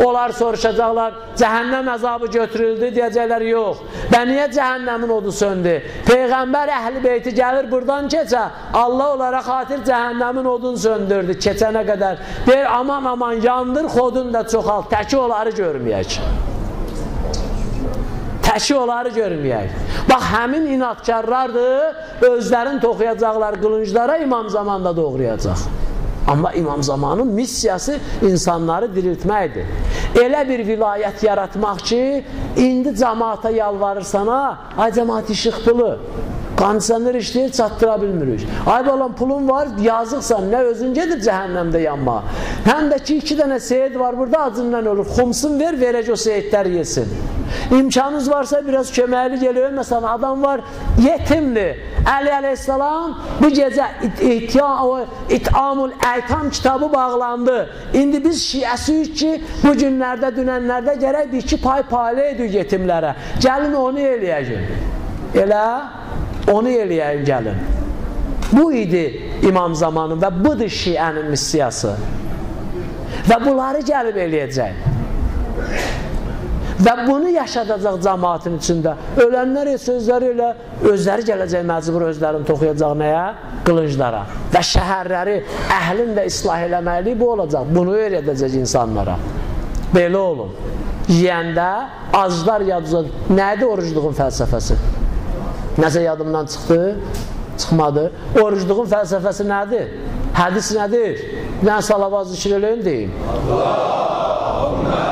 onlar soruşacaqlar, cəhənnəm əzabı götürüldü, deyəcəklər, yox. Və niyə cəhənnəmin odu söndü? Peyğəmbər əhl-i beyti gəlir, buradan keçə, Allah onlara xatir cəhənnəmin odunu söndürdü, keçənə qədər. Deyir, aman aman, yandır, xodun da çoxalt, təki onları görməyək. Təki onları görməyək. Bax, həmin inatkarlardır, özlərini toxuyacaqlar qılınclara, İmam Zaman'da doğrayacaq. Amma İmam Zaman'ın missiyası insanları diriltməkdir. Elə bir vilayət yaratmaq ki, indi cəmaata yalvarırsana, ay cəmaat işıqdılı, kondisioner işləyir, çatdıra bilmirik. Ay balam, pulun var, yazıqsan, nə özün gedir cəhənnəmdə yanma. Həm də ki, 2 dənə seyid var, burada acından olur, xumsun ver, verək o seyidlər yesin. İmkanınız varsa biraz köməkli gəlir, məsələn, adam var, yetimdir. Əli əleyhissalam bu gecə İt'amul Eytam kitabı bağlandı. İndi biz şiəsiyik ki, bu günlərdə, dünənlərdə gərək bir iki pay-paylı edik yetimlərə. Gəlin onu eləyəyin. Elə, onu eləyəyin gəlin. Bu idi İmam Zamanın və budur şiənin missiyası. Və bunları gəlib eləyəcək. Və bunu yaşadacaq cəmaatın içində. Ölənlər sözləri ilə özləri gələcək məcbur, özlərini toxuyacaq nəyə? Qılınclara. Və şəhərləri əhlin də islah eləməliyi bu olacaq. Bunu öyrədəcək insanlara. Belə olun. Yiyəndə aclar yaduzadır. Nədir orucluğun fəlsəfəsi? Nəsə yadımdan çıxdı? Çıxmadı. Orucluğun fəlsəfəsi nədir? Hədis nədir? Mən salavat zikr eləyin deyim. Allahümmə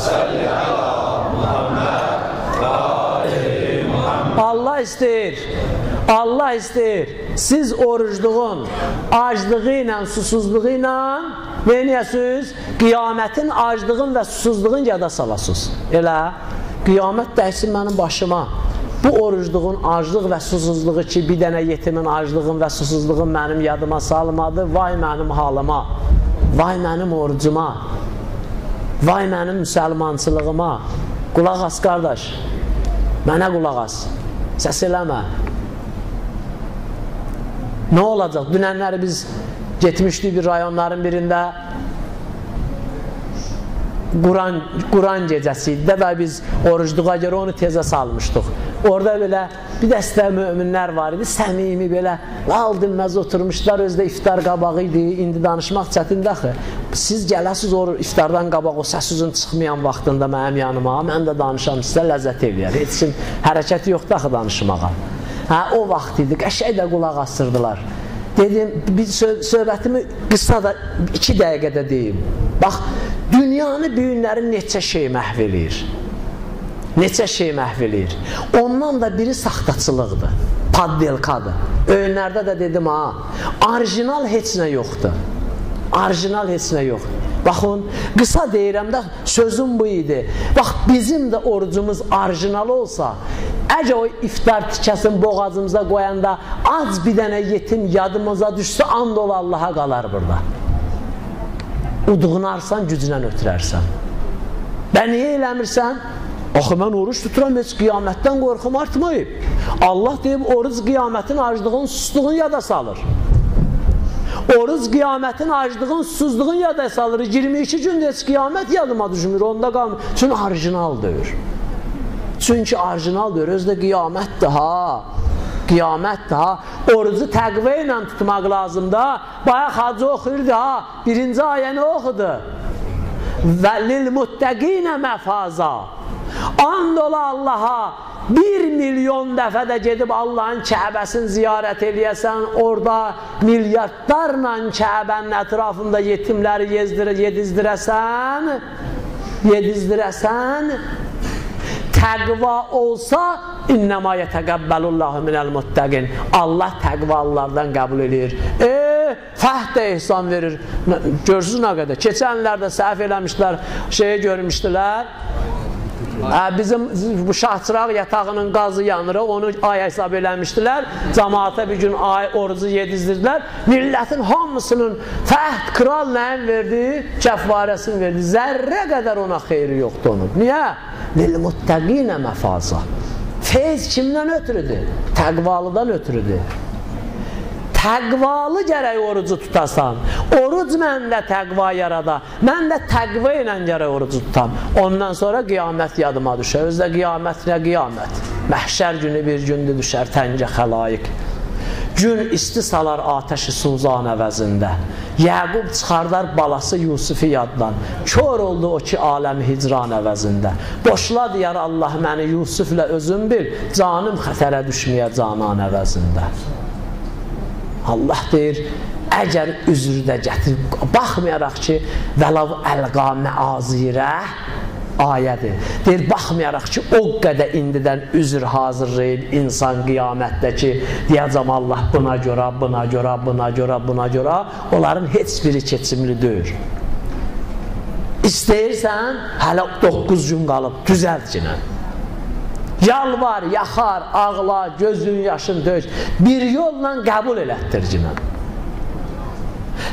səlli ələ Allah istəyir, Allah istəyir, siz orucluğun aclığı ilə, susuzluğu ilə neyəsiz? Qiyamətin aclığın və susuzluğun yada salasız. Elə, qiyamət dəysin mənim başıma. Bu orucluğun aclıq və susuzluğu ki, bir dənə yetimin aclığın və susuzluğun mənim yadıma salmadı, vay mənim halıma, vay mənim orucuma, vay mənim müsəlmançılığıma. Qulaq as, qardaş, mənə qulaq as. Səs eləmə. Nə olacaq? Dünənləri biz getmişdik bir rayonların birində. Quran gecəsi idi də biz orucluğa görə onu tezə salmışdıq. Orada belə bir dəstə möminlər var idi, səmimi belə lal dinməz oturmuşlar, özdə iftar qabağı idi, indi danışmaq çətindir axı. Siz gələsiz iftardan qabaq o səs üzün çıxmayan vaxtında mənim yanıma, mən də danışam, sizə ləzzət eləyər. Heç kim hərəkəti yoxdur axı danışmağa. O vaxt idi, qəşəng də qulaq asırdılar. Dedim, bir söhbətimi qısa da 2 dəqiqədə deyim. Bax, dünyanı büyünlərin neçə şey məhv eləyir. Neçə şey məhv eləyir. Ondan da biri saxtaçılıqdır, paddelkadır. Öyünlərdə də dedim, orijinal heç nə yoxdur. Orijinal heç nə yoxdur. Baxın, qısa deyirəm də sözüm bu idi. Bax, bizim də orucumuz orijinal olsa, əgər o iftar tikəsini boğazımıza qoyanda az bir dənə yetim yadımıza düşsə, and ol Allaha qalar burada. Uduğunarsan, gücünə ötürərsən. Və niyə eləmirsən? Axı, mən oruç tuturam, heç qiyamətdən qorxum artmayıb. Allah deyib, oruc qiyamətin aclığın, susluğun yada salır. Oruc qiyamətin aclığın, susuzluğun yada salır. 22 gündə heç qiyamət yadıma düşmür, onda qalmır. Çünki orijinal deyir. Çünki orijinal deyir, özdə qiyamətdir ha. Qiyamətdir ha. Orucu təqvə ilə tutmaq lazımdır. Bayaq hacı oxuyurdu ha. 1-ci ayəni oxudu. Və lil-muttəqinə məfaza. And ola Allaha 1 milyon dəfə də gedib Allahın Kəbəsini ziyarət eləyəsən, orada milyardlarla Kəbənin ətrafında yetimləri yedizdirəsən, təqva olsa, innəmə yətəqəbbəlullahu minəl-muttəqin. Allah təqvalılardan qəbul edir. Fəhd də ehsan verir. Görsünüz nə qədər. Keçənlərdə səhv eləmişlər, şeyi görmüşdülər. Bizim bu Şahçıraq yatağının qazı yanırı, onu ay hesab eləmişdilər. Cəmaata bir gün ay orucu yedizdirdilər. Millətin hamısının fəhd kral nəyin verdi? Kəfvarəsini verdi. Zərrə qədər ona xeyri yoxdur onun. Niyə? Lil-muttəqinə məfaza. Feyz kimdən ötürüdür? Təqvalıdan ötürüdür. Təqvalı gərək orucu tutasan. Oruc məndə təqva yarada. Mən də təqva ilə gərək orucu tutam. Ondan sonra qiyamət yadıma düşər. Özdə qiyamət nə qiyamət? Məhşər günü bir gündür düşər təncə xəlayiq. Gün isti salar atəşi suzan əvəzində. Yəqub çıxardar balası Yusufi yaddan. Kör oldu o ki aləmi hicran əvəzində. Boşla deyər Allah məni Yusuflə özün bil, canım xətərə düşməyə canan əvəzində. Allah deyir, əgər üzrdə gətir, baxmayaraq ki, vəlav əlqa məazirə ayədir. Deyir, baxmayaraq ki, o qədər indidən üzr hazırlayıb insan qiyamətdə ki, deyəcəm Allah buna görə, buna görə, buna görə, buna görə, onların heç biri keçimli deyir. İstəyirsən, hələ 9 gün qalıb, düzəlt yine. Yalvar, yaxar, ağla, gözün yaşın döş. Bir yolla qəbul elətdir yine.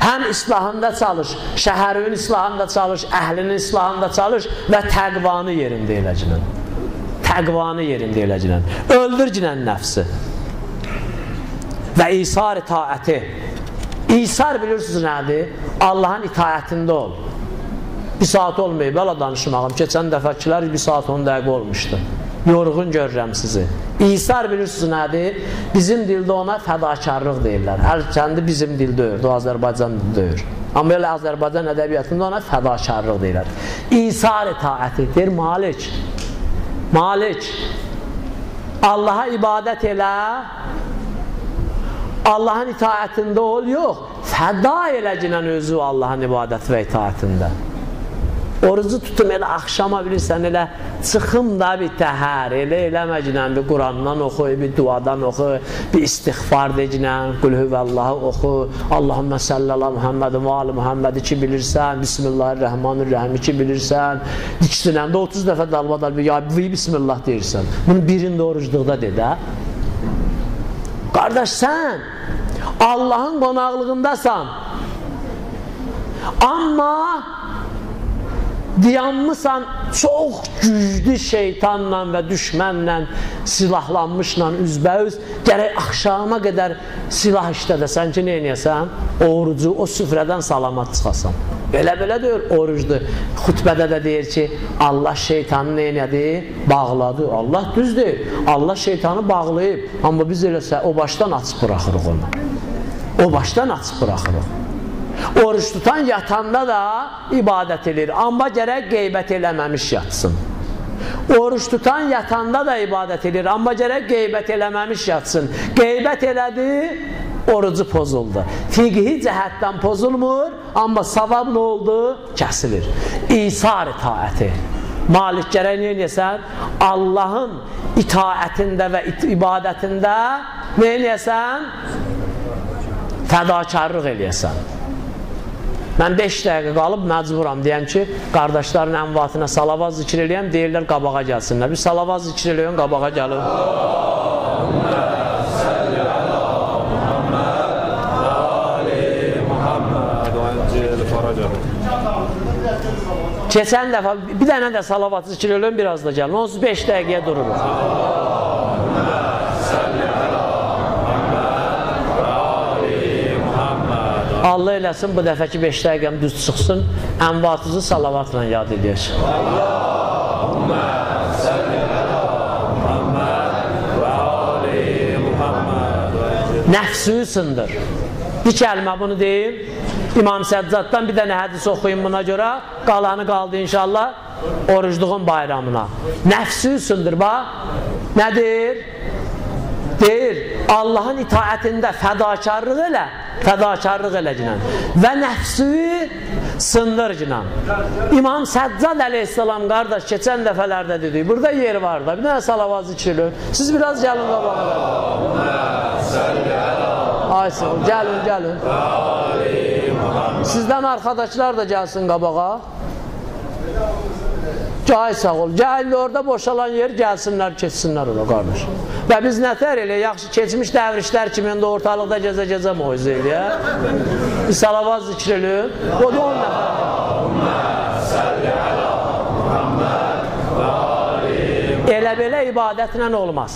Həm islahında çalış, şəhərin islahında çalış, əhlinin islahında çalış və təqvanı yerində eləcəkən. Təqvanı yerində eləcəkən. Öldürcəkən nəfsi. Və isar itaəti. İsar bilirsiniz nədir? Allahın itaətində ol. Bir saat olmayıb, əla danışmağım. Keçən dəfəkilər 1 saat 10 dəqiqə olmuşdu. Yorğun görürəm sizi. İsar bilirsiniz nədir? Bizim dildə ona fədakarlıq deyirlər. Hərçəndi bizim dildə deyir, o Azərbaycan dildə deyir. Amma elə Azərbaycan ədəbiyyatında ona fədakarlıq deyirlər. İsar itaəti deyir, Malik. Malik, Allaha ibadət elə, Allahın itaətində ol, yox. Fəda eləcəkən özü Allahın ibadəti və itaətində. Orucu tutum elə axşama bilirsən, elə çıxım da bir təhər, elə eləməcəkən bir Qurandan oxu, bir duadan oxu, bir istiğfar deyəcəkən, Qul huvəllahı oxu, Allahümmə sallallahu Muhammedin və ali Muhammedi ki bilirsən, Bismillahirrahmanirrahim ki bilirsən, diksinəndə 30 dəfə dalbadal bir ya Bismillah deyirsən. Bunu birində orucluqda dedə. Qardaş, sən Allahın qonaqlığındasan, amma dayanmışsan çox güclü şeytanla və düşmənlə, silahlanmışla üzbəüz, gərək axşama qədər silah işlədəsən ki, neynəyəsən? Orucu o süfrədən salamat çıxasan. Belə deyir, orucdur. Xutbədə də deyir ki, Allah şeytanı neynədir? Bağladı. Allah düz deyir. Allah şeytanı bağlayıb. Amma biz eləsə o başdan açıb bıraxırıq onu. O başdan açıb bıraxırıq. Oruç tutan yatanda da ibadət edir. Amma gərək qeybət eləməmiş yatsın. Oruç tutan yatanda da ibadət edir. Amma gərək qeybət eləməmiş yatsın. Qeybət elədi, orucu pozuldu. Fiqhi cəhətdən pozulmur, amma savab nə oldu? Kəsilir. İsar itaəti. Malik gərək nə eləyəsən? Allahın itaətində və ibadətində nə eləyəsən? Fədakarlıq eləyəsən. Mən 5 dəqiqə qalıb məcburam deyəm ki, qardaşların əmvatına salavat zikr eləyəm, deyirlər qabağa gəlsinlər. Bir salavat zikr eləyən qabağa gəlin. Keçən dəfə bir dənə də salavat zikr eləyən biraz da gəlin. Onsuz 5 dəqiqəyə dururuz. Allah eləsin, bu dəfəki 5 dəqiqəm düz çıxsın, ənvatınızı salavatla yad edir. Allahümmə səlli ələ Muhamməd və ali Muhamməd. Nəfsü sındır. Bir kəlmə bunu deyim. İmam Səccaddan bir dənə hədis oxuyun buna görə. Qalanı qaldı inşallah orucluğun bayramına. Nəfsü sındır, bax. Nədir? Deyir, Allahın itaətində fədakarlıq elə, fədakarlıq elə cinən və nəfsü sındır cinən. İmam Səccad əleyhissalam qardaş keçən dəfələrdə dedik, burada yer var da, bir dənə salavat zikr edin. Siz biraz gəlin qabağa. Aysin, gəlin. Sizdən arkadaşlar da gəlsin qabağa. Cahil sağ ol. Cahilli orada boşalan yer gəlsinlər, keçsinlər ola qardaş. Və biz nətər elə, yaxşı keçmiş dəvrişlər kimi indi ortalıqda gecə-gecə moizə eləyək. Bir salavat zikr eləyim. O da 10 nəfər. Elə belə ibadətlə olmaz.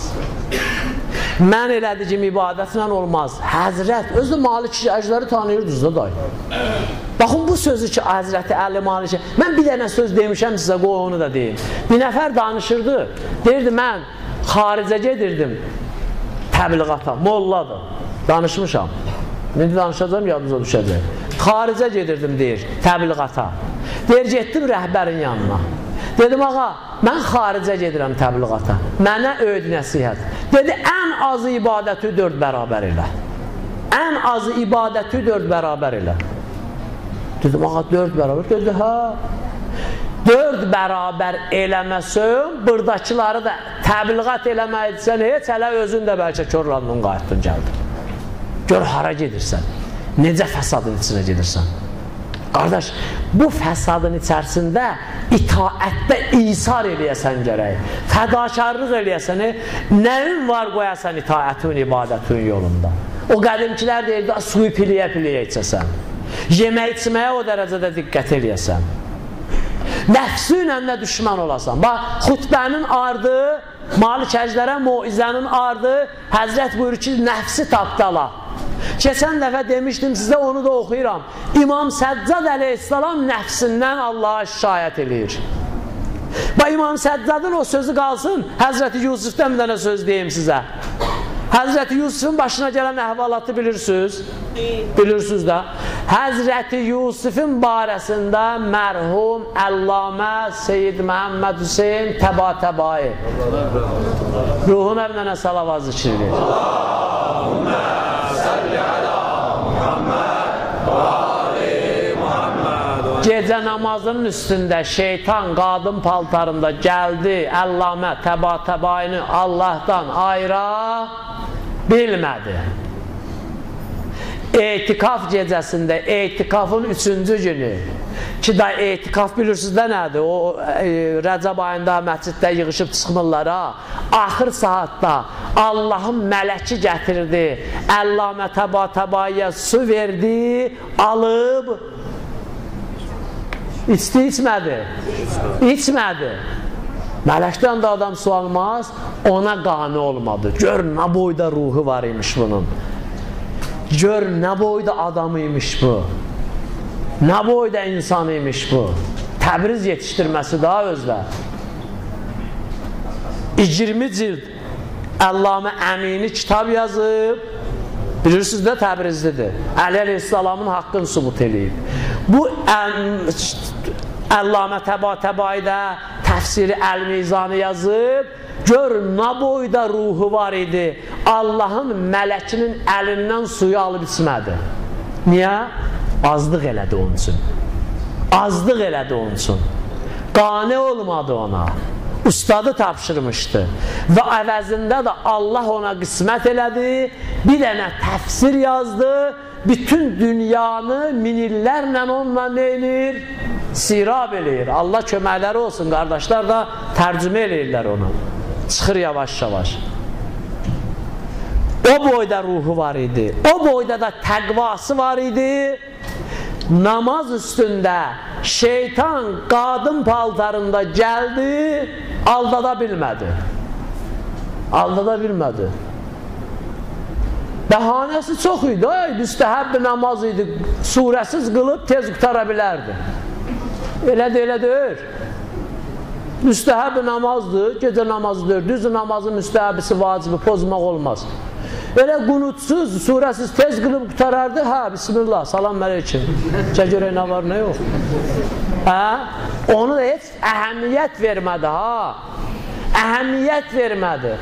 Mən elədiyim ibadətlə olmaz. Həzrət, özü Maliki əjdəri tanıyırdınız da dayı. Baxın bu sözü ki, Həzrəti Əli Maliki, mən bir dənə söz demişəm sizə, qoy onu da deyim. Bir nəfər danışırdı, deyirdi mən xaricə gedirdim təbliğata, molladır, danışmışam. İndi danışacağım, yadınıza düşəcək. Xaricə gedirdim deyir, təbliğata. Deyir, getdim rəhbərin yanına. Dedim, ağa, mən xaricə gedirəm təbliğata. Mənə öyüd nəsihət. Dedi, ən azı ibadəti 4 bərabər elə. Ən azı ibadəti 4 bərabər elə. Dedim, ağa 4 bərabər. Dedi, hə. 4 bərabər eləməsin, buradakıları da təbliğat eləməkdirsən, heç hələ özün də bəlkə körlandın, qayıtdın, gəldin. Gör, hara gedirsən, necə fəsadın içinə gedirsən. Qardaş, bu fəsadın içərisində itaətdə isar eləyəsən gərək, fədakarlıq eləyəsən, nəyin var qoyasən itaətin, ibadətin yolunda. O qədimkilər deyirdi, suyu piliyə içəsən, yemək içməyə o dərəcədə diqqət eləyəsən, nəfsü ilə də düşman olasan. Bax, xutbənin ardı, Malik əjdərə moizənin ardı, Həzrət buyurur ki, nəfsi tapdala. Keçən dəfə demişdim sizə, onu da oxuyuram. İmam Səccad əleyhissalam nəfsindən Allaha şikayət eləyir. Bax, İmam Səccadın o sözü qalsın, Həzrəti Yusuf'dan bir dənə söz deyim sizə. Həzrəti Yusuf'un başına gələn əhvalatı bilirsiniz? Bilirsiniz də. Həzrəti Yusuf'un barəsində mərhum Əllamə Seyyid Məhəmməd Hüseyin Təba-Təbai ruhuna bir dənə salavat zikr edir. Allahümmə səlli ələ Muhamməd və ali Muhamməd. Gecə namazının üstündə şeytan qadın paltarında gəldi, Əllamə Təba-Təbaini Allahdan ayıra bilmədi. Etikaf gecəsində, etikafın 3-cü günü ki, da etikaf bilirsiniz də nədir? O Rəcəb ayında məsciddə yığışıb çıxmırlar ha. Axır saatda Allahın mələki gətirdi, Əllamə Təba-Təbaiyə su verdi, alıb içdi, içmədi? İçmədi. Mələkdən də adam su almaz, ona qane olmadı. Gör, nə boyda ruhu var imiş bunun. Gör, nə boyda adamıymış bu. Nə boyda insan imiş bu? Təbriz yetişdirməsi daha özlə. 20 cild Əllamə Əmini kitab yazıb. Bilirsiniz də Təbrizlidir. Əli Əleyhisselamın haqqını sübut edib. Bu Əllamə Təbatəbaidə təfsiri Əl-Mizanı yazıb. Gör, nə boyda ruhu var idi. Allahın mələkinin əlindən suyu alıb içmədi. Niyə? Azlıq elədi onun üçün. Azlıq elədi onun üçün. Qane olmadı ona. Ustadı tapşırmışdı. Və əvəzində də Allah ona qismət elədi. Bir dənə təfsir yazdı. Bütün dünyanı minillərlə onunla neyinir? Sirab eləyir. Allah köməkləri olsun. Qardaşlar da tərcümə eləyirlər onu. Çıxır yavaş-yavaş. O boyda ruhu var idi. O boyda da təqvası var idi. Namaz üstündə şeytan qadın paltarında gəldi, aldada bilmədi. Aldada bilmədi. Bəhanəsi çox idi. Müstəhəb namaz idi. Surəsiz qılıb tez qutara bilərdi. Elə deyir. Müstəhəb namazdır, gecə namazıdır. Düz namazın müstəhəbisi vacibi pozmaq olmaz. Elə qunutsuz, surəsiz tez qılıb qutarardı. Hə, bismillah, salam əleykum. Görək nə var, nə yox. Hə? Onu da heç əhəmiyyət vermədi, ha. Əhəmiyyət vermədi.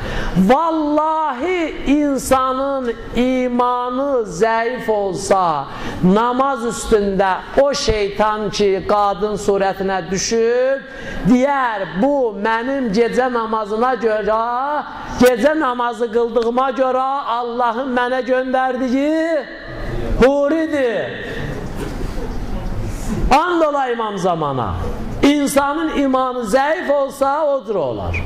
Vallahi insanın imanı zəif olsa, namaz üstündə o şeytan ki, qadın surətinə düşüb, deyər, bu mənim gecə namazına görə, gecə namazı qıldığıma görə Allahın mənə göndərdiyi huridir. And ola imam zamana. İnsanın imanı zəif olsa, odur olar.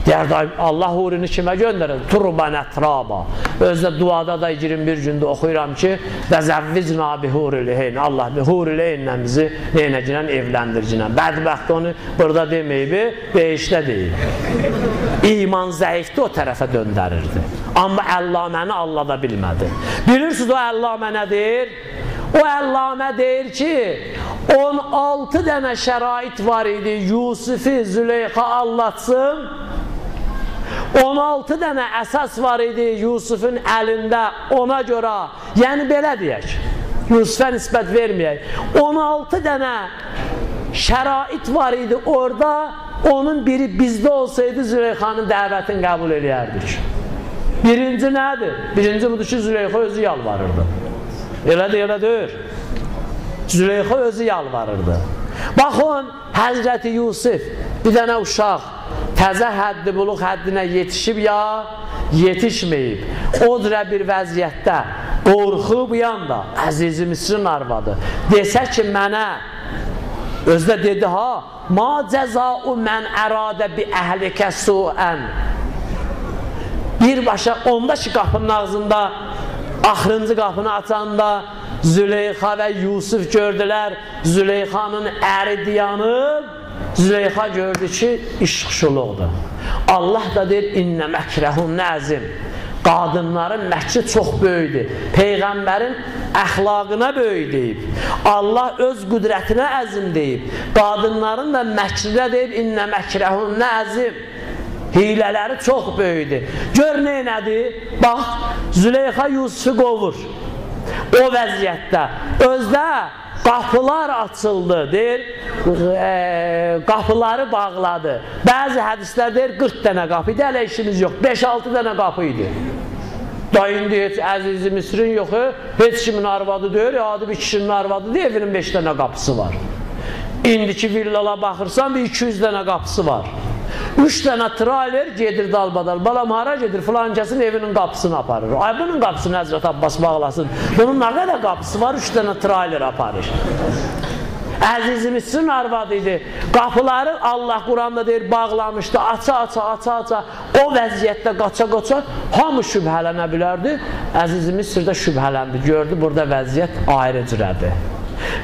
Deyər da Allah hurini kimə göndərir? Turban ətraba. Özdə duada da 21 gündə oxuyuram ki, Vəzəvvicna bi huriləyin. Allah bi huriləyindən bizi neynəcəklə evləndirəcəklə. Bədbəxt onu burada deməyib, beşdə deyib. İman zəifdir, o tərəfə döndərirdi. Amma Əllaməni Allah da bilmədi. Bilirsiniz o Əllamə nədir? O Əllamə deyir ki, 16 dənə şərait var idi Yusufi Züleyxa allatsın. 16 dənə əsas var idi Yusufun əlində ona görə. Yəni belə deyək, Yusufə nisbət verməyək. 16 dənə şərait var idi orada. Onun biri bizdə olsaydı Züleyxanın dəvətini qəbul edərdik. Birinci nədir? Birinci budur ki, Züleyxa özü yalvarırdı. Elədir. Züleyxa özü yalvarırdı. Baxın, Həzrəti Yusuf bir dənə uşaq təzə həddi buluq həddinə yetişib ya yetişməyib. O cürə bir vəziyyətdə qorxub yanda Əziz-i Misrin arvadı desə ki, mənə özdə dedi, ha, ma cəzau mən əradə bi əhlikə suən. Birbaşa onda ki, qapının ağzında axırıncı qapını açanda Züleyxa və Yusuf gördülər. Züleyxanın əri dayanıb, Züleyxa gördü ki, iş xuşuluqdur. Allah da deyir, innə məkrəhun nəzim. Qadınların məkri çox böyüdür. Peyğəmbərin əxlaqına böyük deyib. Allah öz qüdrətinə əzim deyib. Qadınların da məkrinə deyib, innə məkrəhun nəzim. Hilələri çox böyüdür. Gör neynədir? Bax, Züleyxa Yusufu qovur. O vəziyyətdə özdə qapılar açıldı, deyir, qapıları bağladı. Bəzi hədislər deyir, 40 dənə qapı idi, hələ işimiz yox, 5-6 dənə qapı idi. Da indi heç Əziz-i Misrin yoxu, heç kimin arvadı deyir, adi bir kişinin arvadı deyir, evinin 5 dənə qapısı var. İndiki villala baxırsan, bir 200 dənə qapısı var. 3 dənə trailer gedir dalbadal. Balam hara gedir? Filan kəsin evinin qapısını aparır. Ay bunun qapısını Həzrət Abbas bağlasın. Bunun nə qədər qapısı var? 3 dənə trailer aparır. Əziz-i Misrin arvadı idi. Qapıları Allah Quranda deyir bağlamışdı. Aça. O vəziyyətdə qaça. Hamı şübhələnə bilərdi. Əziz-i Misr də şübhələndi. Gördü burada vəziyyət ayrı cürədir.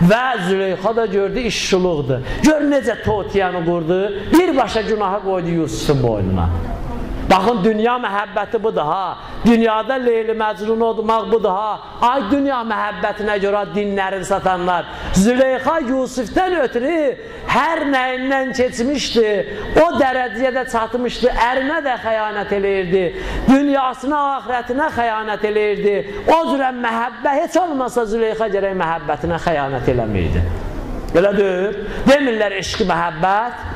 Və Züleyxa da gördü, iş şuluqdur. Gör necə totiyanı qurdu, birbaşa günahı qoydu Yusufun boynuna. Baxın, dünya məhəbbəti budur ha. Dünyada Leyli Məcnun olmaq budur ha. Ay, dünya məhəbbətinə görə dinlərin satanlar. Züleyxa Yusifdən ötürü hər nəyindən keçmişdi. O dərəcəyə də çatmışdı. Ərinə də xəyanət eləyirdi. Dünyasına, ahirətinə xəyanət eləyirdi. O cürə məhəbbət, heç olmasa Züleyxa gərək məhəbbətinə xəyanət eləməydi. Elə deyil. Demirlər eşqi məhəbbət.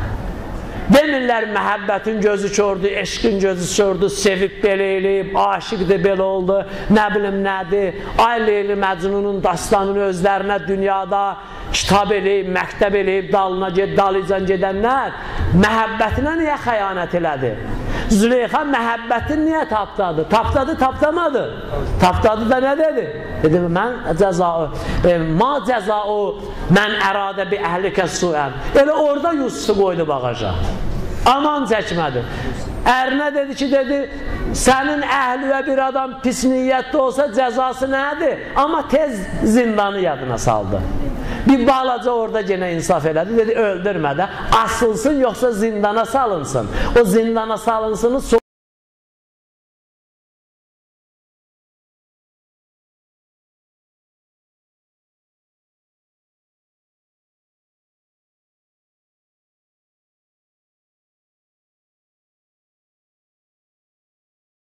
Demirlər məhəbbətin gözü kördü, eşqin gözü kördü, sevib belə eləyib, aşiqdir belə oldu, nə bilim nədir. Ay Leyli Məcnunun dastanını özlərinə dünyada kitab eləyib, məktəb eləyib, dalına dalıcan gedənlər məhəbbətinə niyə xəyanət elədi? Züleyxa məhəbbətin niyə tapdadı? Tapdadı, tapdamadı. Tapdadı da nə dedi? Dedi, mən cəzau, ma cəzau, mən əradə bi əhlikə suən. Elə orada Yusufu qoydu bagaja. Aman çəkmədi. Ərinə dedi ki, dedi, sənin əhlüvə bir adam pis niyyətdə olsa cəzası nədir? Amma tez zindanı yadına saldı. Bir balaca orada yenə insaf elədi. Dedi, öldürmə də, asılsın yoxsa zindana salınsın. O zindana salınsını